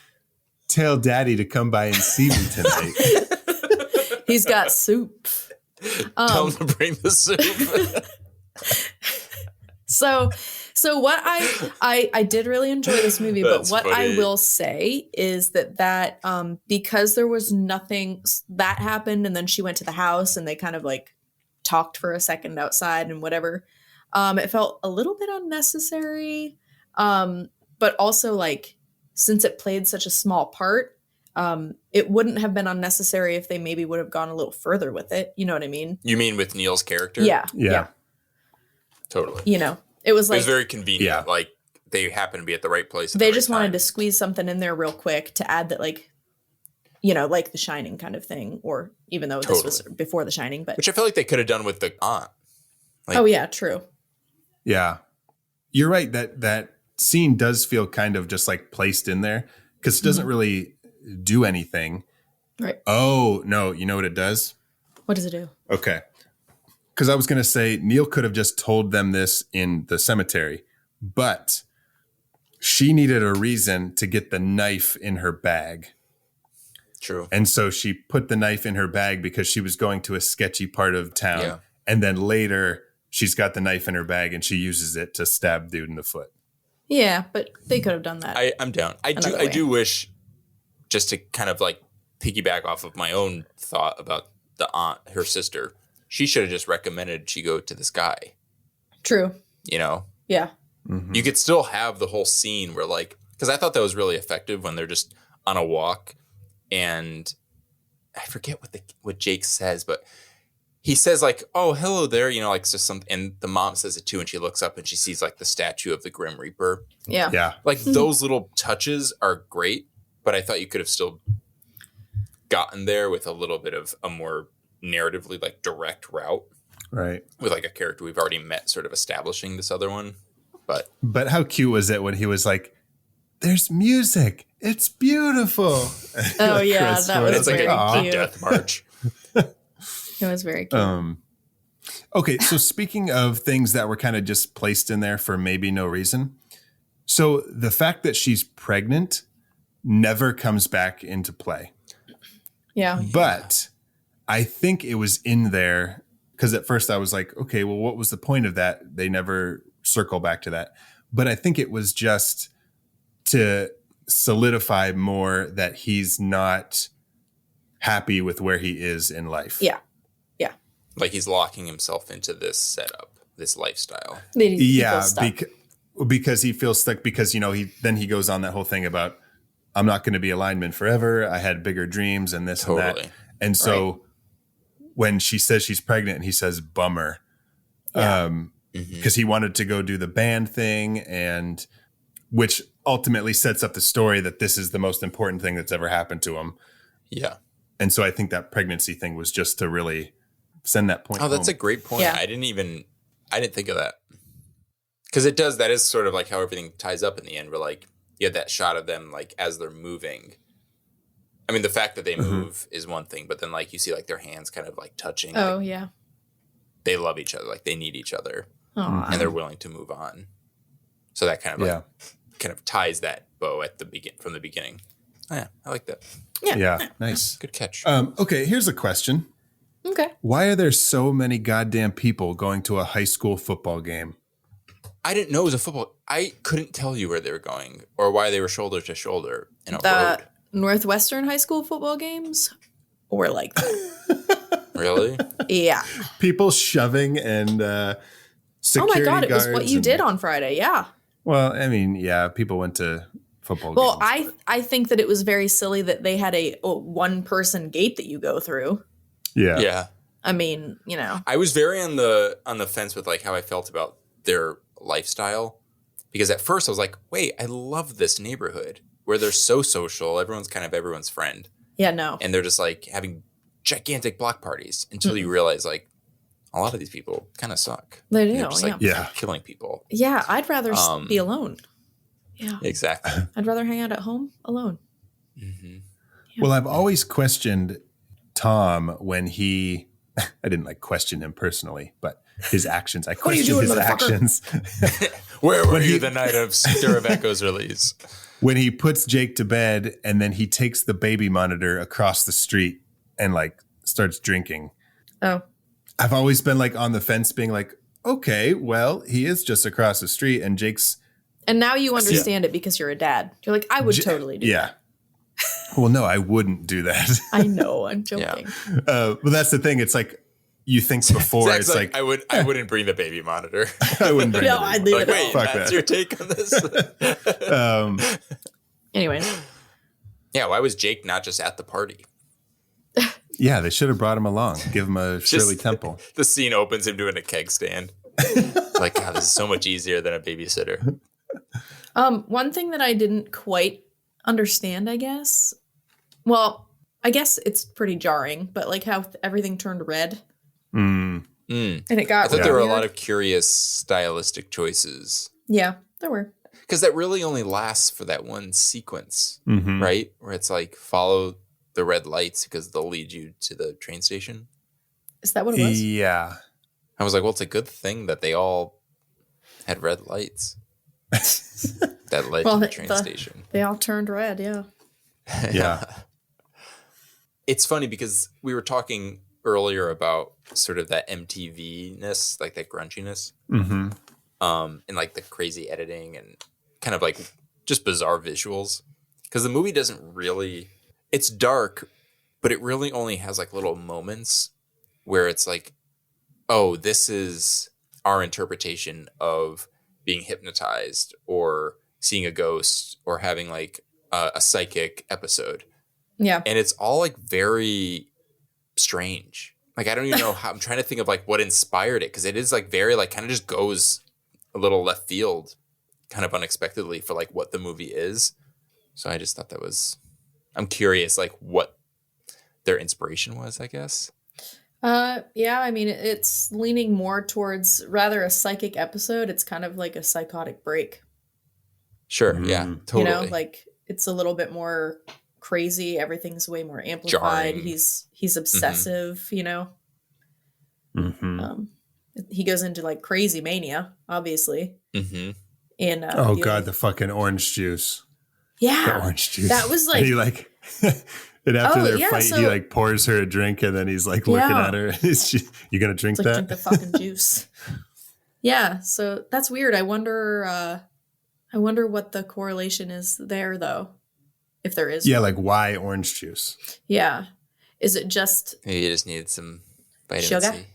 tell Daddy to come by and see me tonight. He's got soup. Tell him to bring the soup. So what I did really enjoy this movie, but That's what funny. I will say is that because there was nothing that happened, and then she went to the house and they kind of like talked for a second outside and whatever. It felt a little bit unnecessary. But also, like, since it played such a small part, it wouldn't have been unnecessary if they maybe would have gone a little further with it. You know what I mean? You mean with Neil's character? Yeah. Totally. You know, it was like, it was very convenient. Like, they happened to be at the right place. They just wanted to squeeze something in there real quick to add that, like, you know, like The Shining kind of thing, or even though this was before The Shining, but which I feel like they could have done with the aunt. Like, oh yeah, true. Yeah, you're right. That scene does feel kind of just like placed in there because it doesn't really do anything. Right. Oh no, you know what it does? What does it do? Okay. Because I was going to say Neil could have just told them this in the cemetery, but she needed a reason to get the knife in her bag. True. And so she put the knife in her bag because she was going to a sketchy part of town. Yeah. And then later she's got the knife in her bag and she uses it to stab dude in the foot. Yeah, but they could have done that. I'm down. I do wish, just to kind of like piggyback off of my own thought about the aunt, her sister, she should have just recommended she go to this guy. True. You know? Yeah. Mm-hmm. You could still have the whole scene where, like, because I thought that was really effective when they're just on a walk and I forget what Jake says, but he says like, "Oh, hello there," you know, like just something, and the mom says it too, and she looks up and she sees like the statue of the Grim Reaper. Yeah. Yeah. Like those little touches are great, but I thought you could have still gotten there with a little bit of a more narratively like direct route. Right. With like a character we've already met sort of establishing this other one. But how cute was it when he was like, "There's music. It's beautiful." Oh yeah, Chris that Ford. was it's like very a cute. death march. It was very cute. Okay, so speaking of things that were kind of just placed in there for maybe no reason. So the fact that she's pregnant never comes back into play. Yeah. But I think it was in there because at first I was like, okay, well, what was the point of that? They never circle back to that. But I think it was just to solidify more that he's not happy with where he is in life. Yeah. Like he's locking himself into this setup, this lifestyle. Yeah, because he feels stuck because, you know, he goes on that whole thing about, I'm not going to be a lineman forever. I had bigger dreams and this and that. And so when she says she's pregnant and he says, bummer, because he wanted to go do the band thing, and which ultimately sets up the story that this is the most important thing that's ever happened to him. Yeah. And so I think that pregnancy thing was just to really send that point. Oh, that's home. a great point. Yeah. I didn't think of that. Because that is sort of like how everything ties up in the end, where like you had that shot of them like as they're moving. I mean, the fact that they move is one thing, but then like you see like their hands kind of like touching. Oh like, yeah. They love each other, like they need each other, Aww. and they're willing to move on. So that kind of kind of ties that bow at from the beginning. Oh, yeah, I like that. Yeah, nice. Good catch. Okay, here's a question. Okay. Why are there so many goddamn people going to a high school football game? I didn't know it was a football. I couldn't tell you where they were going or why they were shoulder to shoulder in a road. Northwestern high school football games were like that. Really? Yeah. People shoving and security Oh my God, it was guards what you did on Friday. Yeah. Well, I mean, yeah, people went to football Well, games. I think that it was very silly that they had a one person gate that you go through. Yeah. Yeah. I mean, you know. I was very on the fence with like how I felt about their lifestyle, because at first I was like, wait, I love this neighborhood where they're so social. Everyone's kind of everyone's friend. Yeah, no. And they're just like having gigantic block parties until you realize like a lot of these people kind of suck. They do, They're just like killing people. Yeah, I'd rather be alone. Yeah. Exactly. I'd rather hang out at home alone. Mm-hmm. Well, I've always questioned Tom when he, I didn't like question him personally, but his actions. I questioned his actions. Where were you the night of Stir of Echoes release? When he puts Jake to bed and then he takes the baby monitor across the street and like starts drinking. Oh. I've always been like on the fence being like, okay, well, he is just across the street and Jake's. And now you understand it because you're a dad. You're like, I would totally do that. Well, no, I wouldn't do that. I know, I'm joking. But that's the thing. It's like, you think before Zach's it's like I wouldn't bring the baby monitor. I wouldn't bring No, it. I'd leave Like, it wait, all. Fuck that's that. your take on this? Anyways. Yeah, why was Jake not just at the party? Yeah, they should have brought him along. Give him a Shirley Temple. The scene opens him doing a keg stand. Like, God, this is so much easier than a babysitter. One thing that I didn't quite understand, I guess. Well, I guess it's pretty jarring, but like how everything turned red. And it got I thought there were a lot weird. of curious stylistic choices. Yeah, there were. Because that really only lasts for that one sequence, Mm-hmm. right? Where it's like, follow the red lights because they'll lead you to the train station. Is that what it was? Yeah. I was like, well, it's a good thing that they all had red lights. That led to the train station. They all turned red, yeah. Yeah. It's funny because we were talking earlier about sort of that MTV-ness, like that grunchiness, Mm-hmm. and like the crazy editing and kind of like just bizarre visuals. Because the movie doesn't really, it's dark, but it really only has like little moments where it's like, oh, this is our interpretation of being hypnotized or seeing a ghost or having like a psychic episode. Yeah. And it's all like very strange. Like, I don't even know how, I'm trying to think of like what inspired it. Cause it is like very like kind of just goes a little left field kind of unexpectedly for like what the movie is. So I just thought that was, I'm curious like what their inspiration was, I guess. Yeah, I mean, it's leaning more towards rather a psychic episode. It's kind of like a psychotic break. Sure. Yeah, totally. You know, like it's a little bit more crazy. Everything's way more amplified. Jarring. He's obsessive, you know. Mm-hmm. He goes into like crazy mania, obviously. Mm-hmm. In Oh God, the fucking orange juice. yeah, The orange juice. that was like and he like and after Oh, their yeah, fight, so- he like pours her a drink and then he's like looking Yeah. at her. You gonna drink it's like that? drink the fucking juice. Yeah, so that's weird. I wonder what the correlation is there, though, if there is. Yeah, like why orange juice? Yeah, is it just Maybe you just needed some vitamin Sugar? C.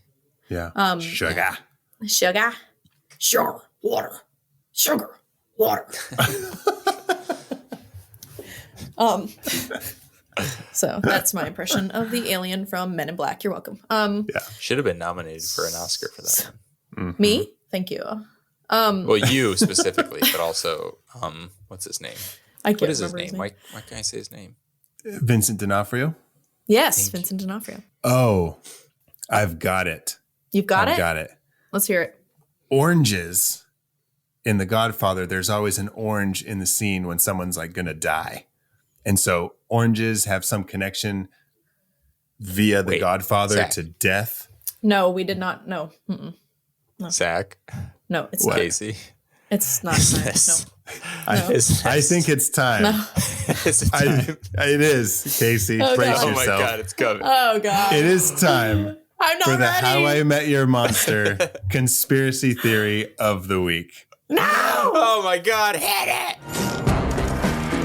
Yeah. Sugar. sugar, water, sugar, water? So that's my impression of the alien from Men in Black. You're welcome. Should have been nominated for an Oscar for that one. Me? Thank you. Well, you specifically, but also, what's his name? I can't What is his remember name? Why can't I say his name? Vincent D'Onofrio? Yes, Vincent D'Onofrio. Oh, I've got it. You've got I've it? got it. Let's hear it. Oranges in The Godfather, there's always an orange in the scene when someone's like gonna die. And so oranges have some connection via The Wait, Godfather Zach. to death. No, we did not. No. Mm-mm. Zach? No, it's What? not. Casey? It's not. This- I think it's time. No. Is it time? It is, Casey. Oh, brace God. Oh my yourself. God, it's coming. Oh, God. It is time I'm not for the ready. How I Met Your Monster conspiracy theory of the week. Oh my God, hit it!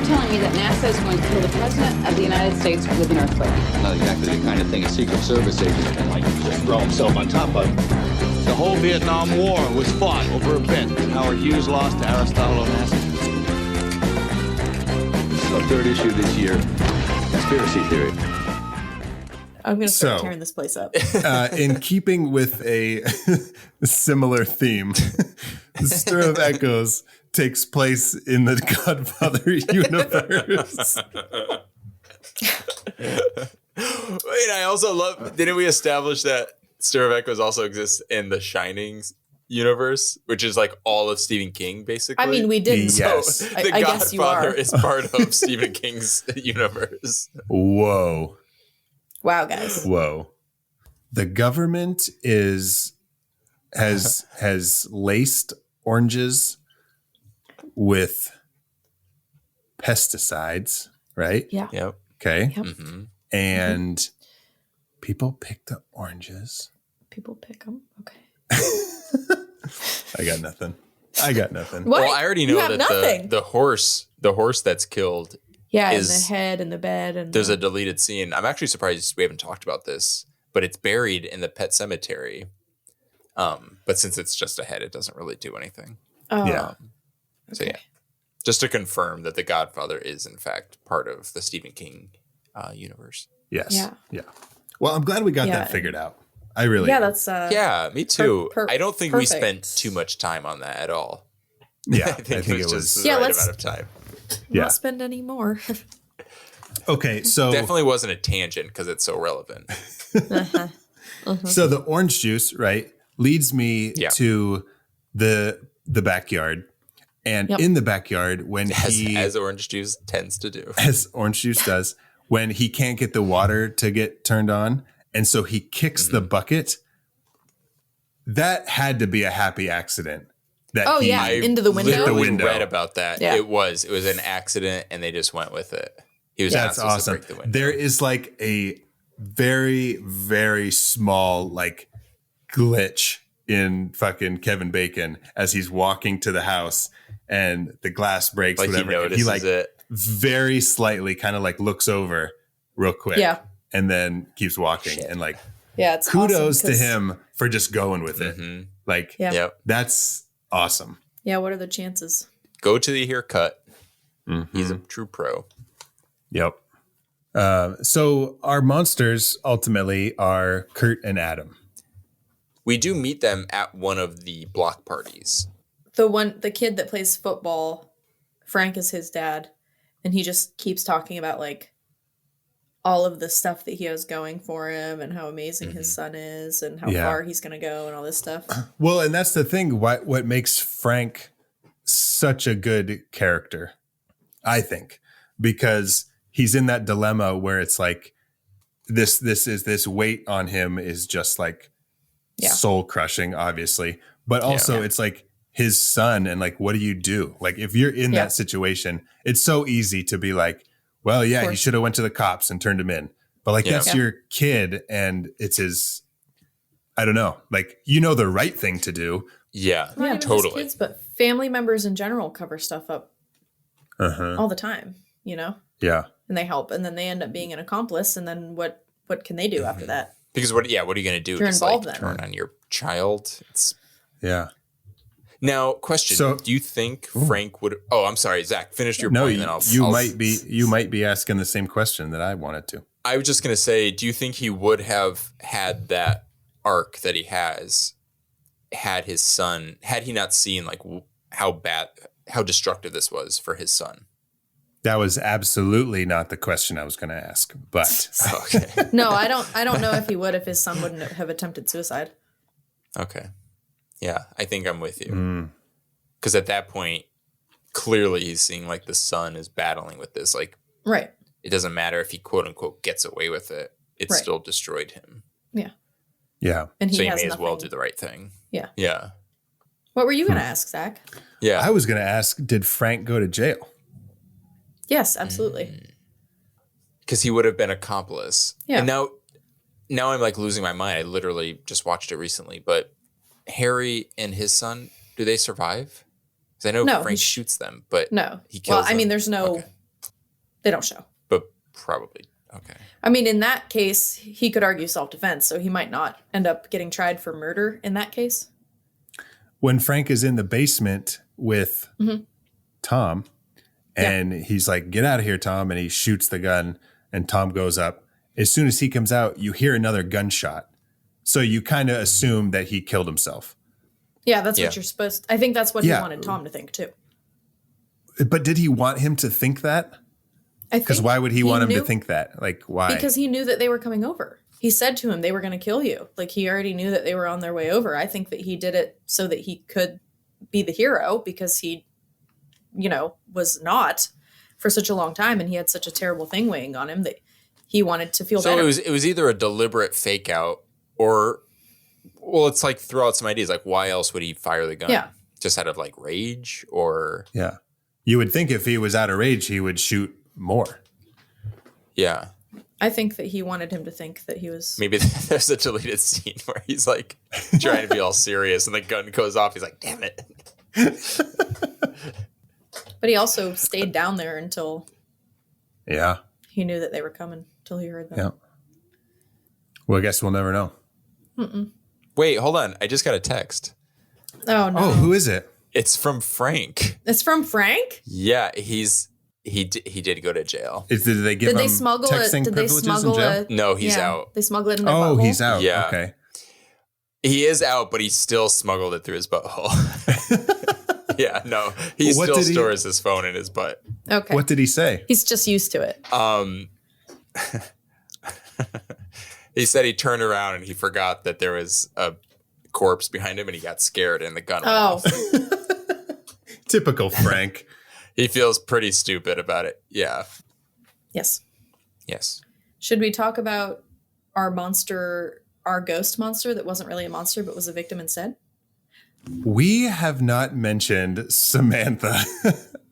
Telling me that NASA is going to kill the President of the United States with an earthquake. Not exactly the kind of thing a Secret Service agent can like just throw himself on top of. The whole Vietnam War was fought over a bet. Howard Hughes lost to Aristotle Onassis. This is our third issue this year. Conspiracy theory. I'm going to start So- tearing this place up. In keeping with a similar theme, Stir of Echoes takes place in the Godfather universe. Wait, I also love, didn't we establish that Stir of Echoes also exists in the Shining universe, which is like all of Stephen King, basically? I mean, we didn't. Yes. So I the guess you Godfather are. is part of Stephen King's universe. Whoa. Wow, guys. Whoa. The government has laced oranges with pesticides, right? Yeah. Yep. Okay. Yep. Mm-hmm. And people pick the oranges. People pick them. Okay. I got nothing. What? Well, I already You know have that nothing. the horse that's killed, Yeah, and is- the head and the bed and there's a deleted scene. I'm actually surprised we haven't talked about this, but it's buried in the pet cemetery. But since it's just a head, it doesn't really do anything. Oh, Yeah. So yeah, just to confirm that the Godfather is in fact part of the Stephen King universe. Yes. Yeah. Yeah. Well, I'm glad we got that figured out. I really am. that's Yeah, me too. I don't think we perfect. spent too much time on that at all. Yeah, I think it was just the Yeah, right let's- amount of time. Yeah. not spend any more. Okay, so Definitely wasn't a tangent because it's so relevant. so the orange juice, right, leads me to the backyard. And in the backyard, when as orange juice tends to do. As orange juice does, when he can't get the water to get turned on, and so he kicks the bucket. That had to be a happy accident. That into the window. lit the window. Read about that. Yeah. It was an accident, and they just went with it. He was That's not supposed awesome. to break the window. There is like a very, very small like glitch in fucking Kevin Bacon as he's walking to the house and the glass breaks. Like whatever. he notices like it very slightly, kind of like looks over real quick. Yeah. And then keeps walking and like. Yeah, it's Kudos awesome to him for just going with it. Mm-hmm. Like, Yep. that's awesome. Yeah, what are the chances? Go to the haircut. He's a true pro. Yep. So our monsters ultimately are Kurt and Adam. We do meet them at one of the block parties. The kid that plays football, Frank is his dad, and he just keeps talking about like all of the stuff that he has going for him and how amazing his son is and how far he's going to go and all this stuff. Well, and that's the thing. What makes Frank such a good character, I think, because he's in that dilemma where it's like this weight on him is just like soul crushing, obviously, but also it's like his son. And like, what do you do? Like, if you're in that situation, it's so easy to be like, well, yeah, he should have went to the cops and turned him in. But like, that's your kid and it's his, I don't know, like, you know, the right thing to do. Yeah, Not even totally. just kids, but family members in general cover stuff up all the time, you know? Yeah. And they help. And then they end up being an accomplice. And then what can they do after that? Because what are you going to do? You're Just involved like then. turn on your child? Yeah. Now, question. So- do you think Frank would... Oh, I'm sorry, Zach. Finish your No, point. And then you might be asking the same question that I wanted to. I was just going to say, do you think he would have had that arc that he has had his son, had he not seen like how destructive this was for his son? That was absolutely not the question I was going to ask, but Okay. No, I don't know if he would if his son wouldn't have attempted suicide. Okay. Yeah, I think I'm with you. Because at that point, clearly he's seeing like the son is battling with this. Like, Right. it doesn't matter if he quote unquote gets away with it. It Right. still destroyed him. Yeah. yeah. And he So you has may as well nothing- do the right thing. Yeah. Yeah. What were you going to ask, Zach? Yeah. I was going to ask, did Frank go to jail? Yes, absolutely. Because he would have been accomplice. Yeah. And now I'm like losing my mind. I literally just watched it recently. But Harry and his son, do they survive? Because I know No, Frank shoots them, but No. he kills Well, I mean, them. there's no... Okay. They don't show. But probably. Okay. I mean, in that case, he could argue self-defense, so he might not end up getting tried for murder in that case. When Frank is in the basement with Tom and he's like, get out of here, Tom. And he shoots the gun and Tom goes up. As soon as he comes out, you hear another gunshot. So you kind of assume that he killed himself. Yeah, that's Yeah. what you're supposed... I think that's what he Yeah. wanted Tom to think, too. But did he want him to think that? Because why would he want him to think that? Like, why? Because he knew that they were coming over. He said to him they were going to kill you. Like, he already knew that they were on their way over. I think that he did it so that he could be the hero because he, was not for such a long time and he had such a terrible thing weighing on him that he wanted to feel So better. it was either a deliberate fake out or, well, it's like throw out some ideas. Like, why else would he fire the gun? Yeah. Just out of like rage or... Yeah. You would think if he was out of rage, he would shoot more. Yeah. I think that he wanted him to think that he was... Maybe there's a deleted scene where he's like trying to be all serious and the gun goes off. He's like, damn it. But he also stayed down there until Yeah. he knew that they were coming, until he heard them. Yeah. Well, I guess we'll never know. Wait, hold on. I just got a text. Oh no. Oh, who is it? It's from Frank. It's from Frank? Yeah, he did go to jail. Did they give Did they him smuggle texting it? Did they privileges smuggle in jail? it? No, he's out. They smuggle it in their Oh, butthole? he's out. Yeah. Okay. He is out, but he still smuggled it through his butthole. Yeah, no, he What still did he- stores his phone in his butt. Okay. What did he say? He's just used to it. He said he turned around and he forgot that there was a corpse behind him and he got scared and the gun went off. Typical Frank. He feels pretty stupid about it. Yeah. Yes. Yes. Should we talk about our ghost monster that wasn't really a monster but was a victim instead? We have not mentioned Samantha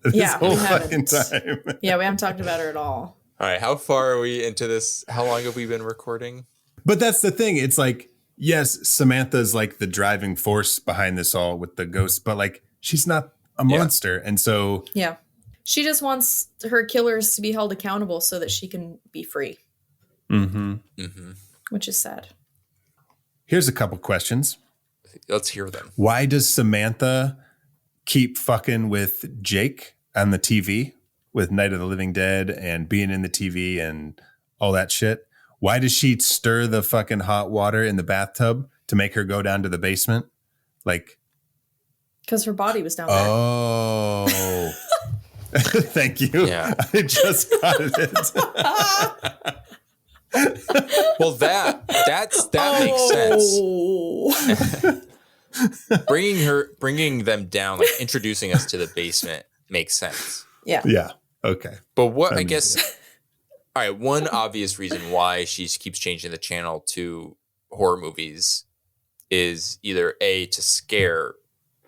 this Yeah, we whole haven't. fucking time. Yeah, we haven't talked about her at all. All right. How far are we into this? How long have we been recording? But that's the thing. It's like, yes, Samantha's like the driving force behind this all with the ghosts, but like she's not a monster. And so Yeah. She just wants her killers to be held accountable so that she can be free. Which is sad. here's a couple questions. Let's hear them. Why does Samantha keep fucking with Jake on the TV with Night of the Living Dead and being in the TV and all that shit? Why does she stir the fucking hot water in the bathtub to make her go down to the basement? Like, Because her body was down there. oh, thank you. Yeah. I just got it. Well, that makes sense. Bringing them down, like introducing us to the basement makes sense. Yeah. Yeah. Okay. But what I guess, all right, one obvious reason why she keeps changing the channel to horror movies is either A, to scare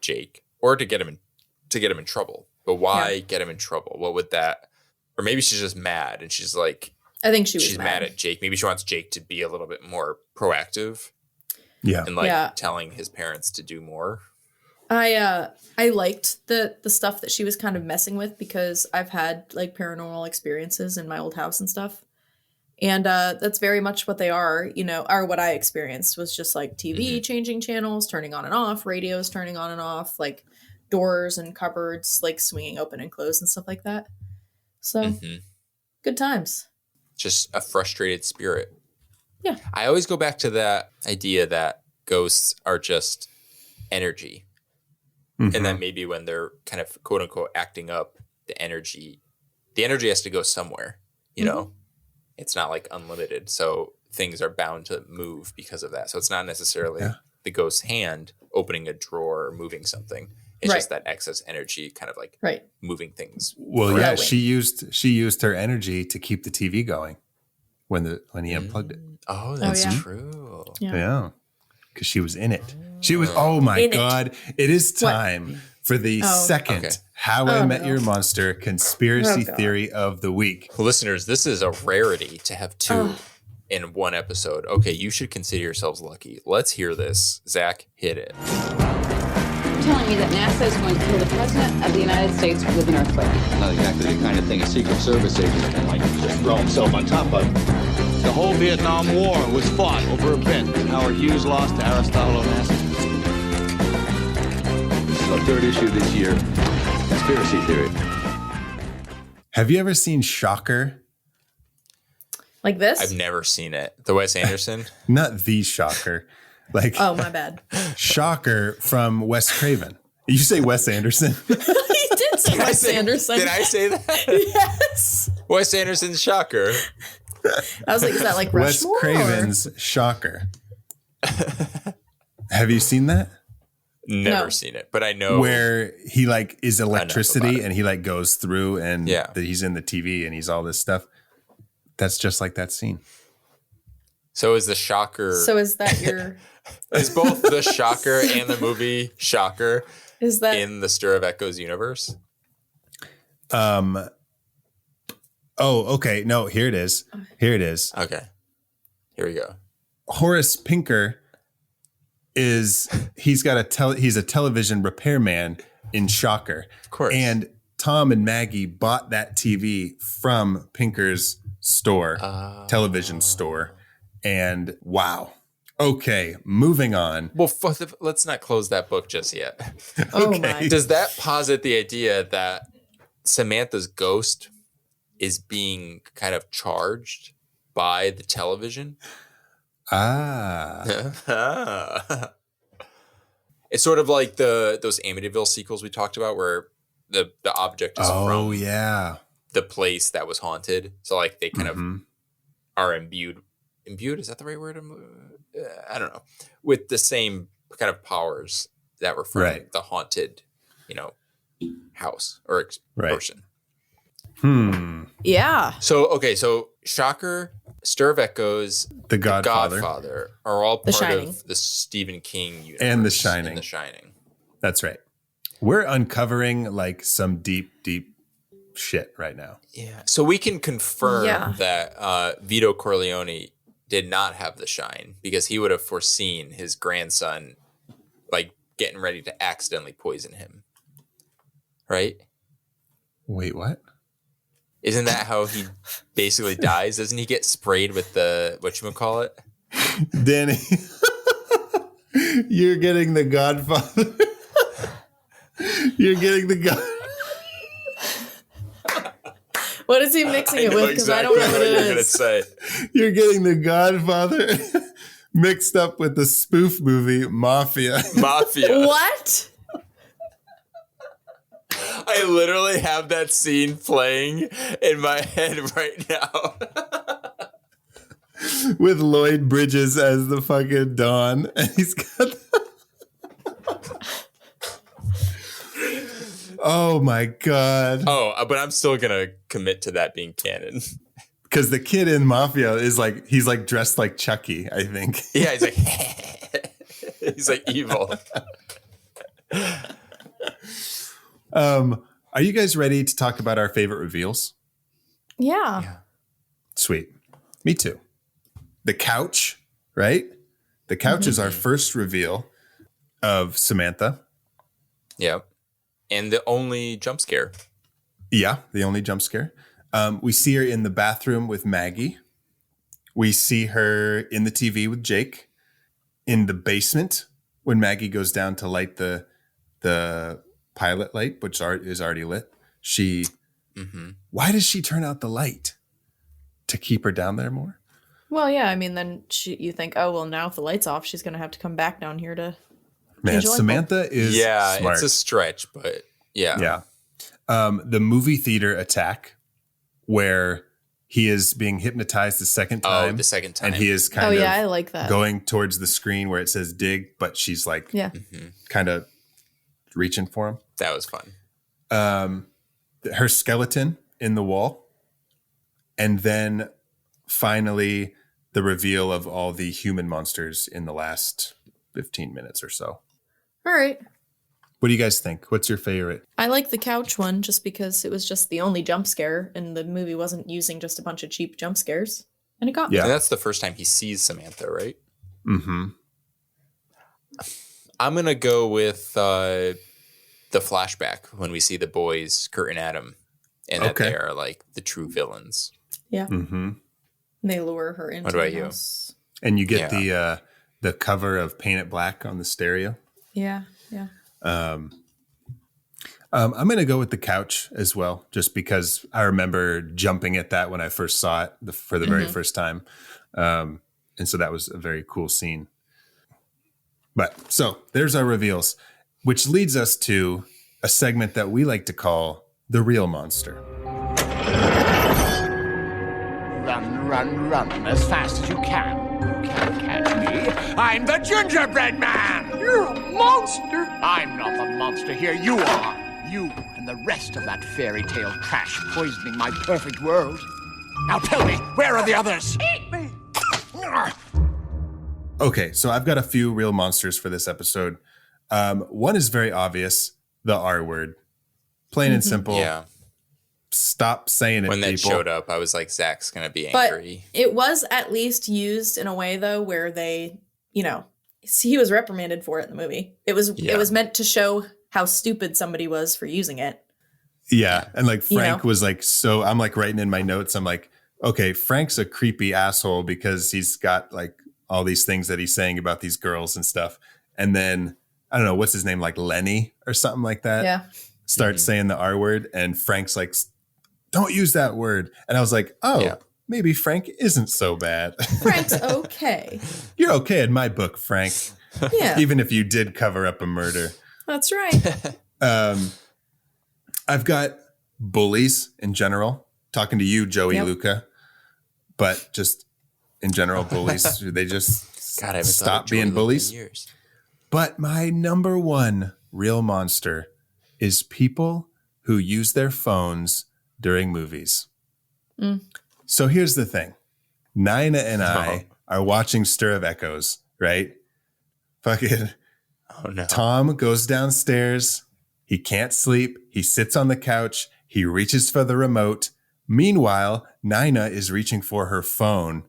Jake or to get him in trouble. But why get him in trouble? What would that? Or maybe she's just mad and she's like, I think she was she's mad at Jake. Maybe she wants Jake to be a little bit more proactive. Yeah. And telling his parents to do more. I liked the stuff that she was kind of messing with because I've had like paranormal experiences in my old house and stuff. And that's very much what they are, or what I experienced was just like TV changing channels, turning on and off, radios turning on and off, like doors and cupboards like swinging open and closed and stuff like that. So good times. Just a frustrated spirit. Yeah. I always go back to that idea that ghosts are just energy. And that maybe when they're kind of quote unquote acting up, the energy has to go somewhere, you know? It's not like unlimited. So things are bound to move because of that. So it's not necessarily the ghost's hand opening a drawer or moving something. It's just that excess energy kind of like moving things. Well, yeah, she used her energy to keep the TV going when he unplugged it. Oh, that's true. Yeah. Because she was in it. She was, oh my God. It is time for the second How I Met Your Monster conspiracy theory of the week. Listeners, this is a rarity to have two in one episode. Okay, you should consider yourselves lucky. Let's hear this. Zach, hit it. You're telling me that NASA is going to kill the President of the United States with an earthquake. Not exactly the kind of thing a Secret Service agent can just throw himself on top of. The whole Vietnam War was fought over a bit. Howard Hughes lost to Aristotle Onassis. This is our third issue this year. Conspiracy theory. Have you ever seen Shocker? Like this? I've never seen it. The Wes Anderson? Not the Shocker. Like, oh, my bad. Shocker from Wes Craven. You say Wes Anderson? He did say Wes Anderson. Did I say that? Yes. Wes Anderson's Shocker. I was like, is that like Wes Rushmore? Craven's Shocker. Have you seen that? Never seen it, but I know where he like is electricity it. and he like goes through and that he's in the TV and he's all this stuff. That's just like that scene. So is the Shocker? So is that your? Is both the Shocker and the movie Shocker? Is that in the Stir of Echoes universe? Oh, okay. No, here it is. Here it is. Okay. Here we go. Horace Pinker he's a television repairman in Shocker. Of course. And Tom and Maggie bought that TV from Pinker's store, television store. And wow. Okay, moving on. Well, let's not close that book just yet. Oh my. Does that posit the idea that Samantha's ghost is being kind of charged by the television? It's sort of like those Amityville sequels we talked about where the object is from the place that was haunted. So like they kind of are imbued, is that the right word? I don't know. With the same kind of powers that were from the haunted, house or person. Yeah. So Shocker, Stir of Echoes, The Godfather are all part Shining. of the Stephen King universe. And The Shining. And The Shining. That's right. We're uncovering like some deep shit right now. Yeah. So we can confirm that Vito Corleone did not have the shine because he would have foreseen his grandson like getting ready to accidentally poison him. Right? Wait, what? Isn't that how he basically dies? Doesn't he get sprayed with the whatchamacallit? Danny, you're getting the Godfather. You're getting the God. What is he mixing it with? Because I don't know what it you're gonna is. say. You're getting the Godfather mixed up with the spoof movie Mafia. What? I literally have that scene playing in my head right now. With Lloyd Bridges as the fucking Don. And he's got... Oh my God. Oh, but I'm still going to commit to that being canon. Because the kid in Mafia is like, he's like dressed like Chucky, I think. Yeah, he's like, he's like evil. Are you guys ready to talk about our favorite reveals? Yeah. Sweet. Me too. The couch, right? The couch is our first reveal of Samantha. Yep. And the only jump scare. Yeah, the only jump scare. We see her in the bathroom with Maggie. We see her in the TV with Jake. In the basement when Maggie goes down to light the pilot light, which is already lit. Why does she turn out the light? To keep her down there more? Well, yeah. I mean, then you think, oh, well, now if the light's off, she's going to have to come back down here to. Man, Samantha is smart. It's a stretch, but yeah. Yeah. The movie theater attack where he is being hypnotized the second time. Oh, the second time. And he is kind of I like that. Going towards the screen where it says dig, but she's like kind of reaching for him. That was fun. Her skeleton in the wall. And then finally the reveal of all the human monsters in the last 15 minutes or so. All right. What do you guys think? What's your favorite? I like the couch one just because it was just the only jump scare and the movie wasn't using just a bunch of cheap jump scares. And it got me. And that's the first time he sees Samantha, right? Mm-hmm. I'm going to go with the flashback when we see the boys, Kurt and Adam, and that they are like the true villains. Yeah. Mm-hmm. They lure her into the house. And you get the cover of Paint It Black on the stereo. Yeah. I'm going to go with the couch as well, just because I remember jumping at that when I first saw it for the very first time. And so that was a very cool scene. But so there's our reveals, which leads us to a segment that we like to call The Real Monster. Run as fast as you can. You can't catch me. I'm the gingerbread man. You're a monster. I'm not the monster here. You are. You and the rest of that fairy tale trash poisoning my perfect world. Now tell me, where are the others? Eat me. Okay, so I've got a few real monsters for this episode. One is very obvious, the R word. Plain and simple. Yeah. Stop saying it, when that people. showed up, I was like, Zach's going to be angry. But it was at least used in a way, though, where they, he was reprimanded for it in the movie. It was meant to show how stupid somebody was for using it. Yeah. And like Frank was like, so I'm like writing in my notes. I'm like, okay, Frank's a creepy asshole because he's got like all these things that he's saying about these girls and stuff. And then, I don't know, what's his name? Like Lenny or something like that. Yeah. Starts saying the R word and Frank's like, don't use that word. And I was like, oh, maybe Frank isn't so bad. Frank's okay. You're okay in my book, Frank. Yeah. Even if you did cover up a murder. That's right. I've got bullies in general. Talking to you, Joey Luca. But just in general, bullies, they just stop being bullies. But my number one real monster is people who use their phones during movies. So here's the thing. Nina and I are watching Stir of Echoes, right? Fucking Tom goes downstairs. He can't sleep. He sits on the couch. He reaches for the remote. Meanwhile, Nina is reaching for her phone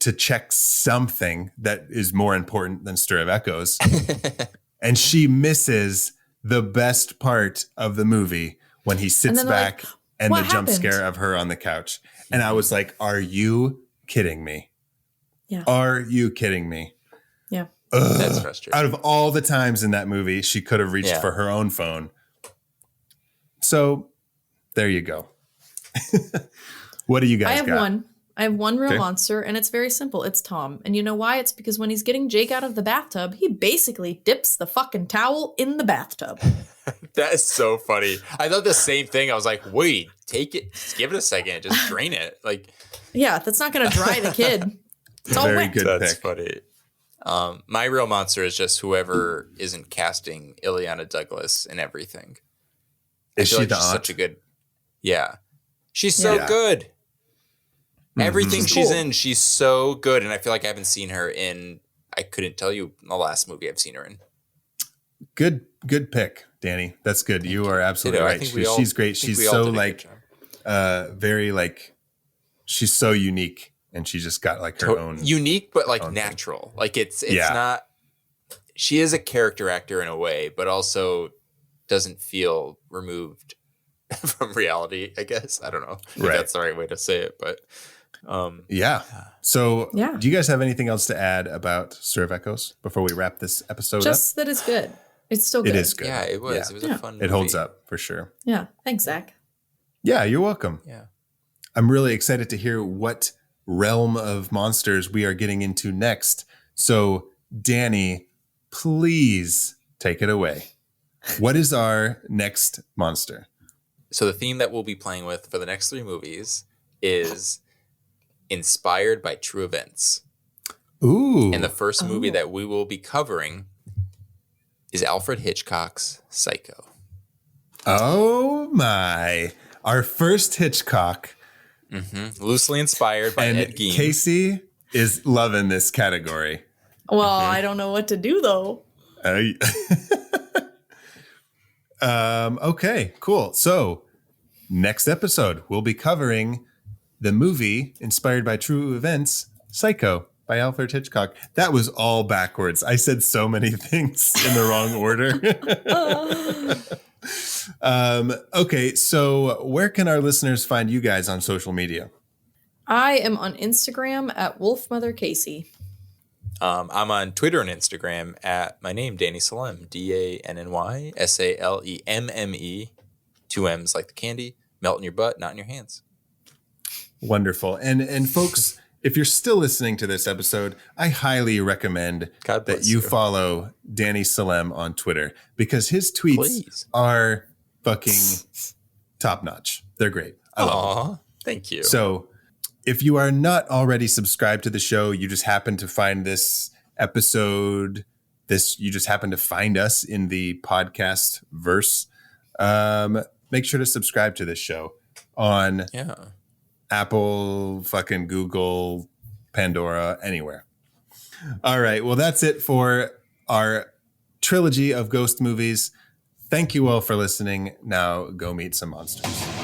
to check something that is more important than Stir of Echoes. And she misses the best part of the movie when he sits back and the jump scare of her on the couch. And I was like, are you kidding me? Yeah. Are you kidding me? Yeah. Ugh. That's frustrating. Out of all the times in that movie, she could have reached for her own phone. So there you go. What do you guys got? I have one real monster, and it's very simple. It's Tom. And you know why? It's because when he's getting Jake out of the bathtub, he basically dips the fucking towel in the bathtub. That is so funny. I thought the same thing. I was like, wait, take it. Just give it a second. Just drain it. Like, yeah, that's not going to dry the kid. It's all very wet. good That's pick. funny. My real monster is just whoever isn't casting Ileana Douglas in everything. Is she the she's aunt? such a good... Yeah. She's so good. Everything she's in, she's so good. And I feel like I haven't seen her in... I couldn't tell you the last movie I've seen her in. Good pick, Danny. That's good. You are absolutely I right. think we all- She's great. I think She's we all so did a like, good job. very like, she's so unique, and she just got like her own unique, but like natural. Thing. Like it's not. She is a character actor in a way, but also doesn't feel removed from reality. I guess I don't know if that's the right way to say it, but yeah. So do you guys have anything else to add about Stir of Echoes before we wrap this episode up? Just that it's good. It's still good. It is good. Yeah, it was. It was a fun movie. It holds up for sure. Yeah. Thanks, Zach. Yeah, you're welcome. Yeah. I'm really excited to hear what realm of monsters we are getting into next. So, Danny, please take it away. What is our next monster? So the theme that we'll be playing with for the next 3 movies is inspired by true events. Ooh. And the first movie that we will be covering is Alfred Hitchcock's Psycho. Oh my. Our first Hitchcock. Loosely inspired by Ed Gein. Casey is loving this category. Well, I don't know what to do, though. Okay, cool. So next episode, we'll be covering the movie inspired by true events, Psycho by Alfred Hitchcock. That was all backwards. I said so many things in the wrong order. Okay, so where can our listeners find you guys on social media? I am on Instagram at WolfMotherCasey. I'm on Twitter and Instagram at my name, Danny Salem, DANNY SALEMME, 2 M's like the candy, melt in your butt, not in your hands. Wonderful. And folks, if you're still listening to this episode, I highly recommend that you follow Danny Salem on Twitter because his tweets are fucking top notch. They're great. I love them. Thank you. So if you are not already subscribed to the show, you just happen to find this episode, you just happen to find us in the podcast verse, make sure to subscribe to this show on Apple, fucking Google, Pandora, anywhere. All right. Well, that's it for our trilogy of ghost movies. Thank you all for listening. Now go meet some monsters.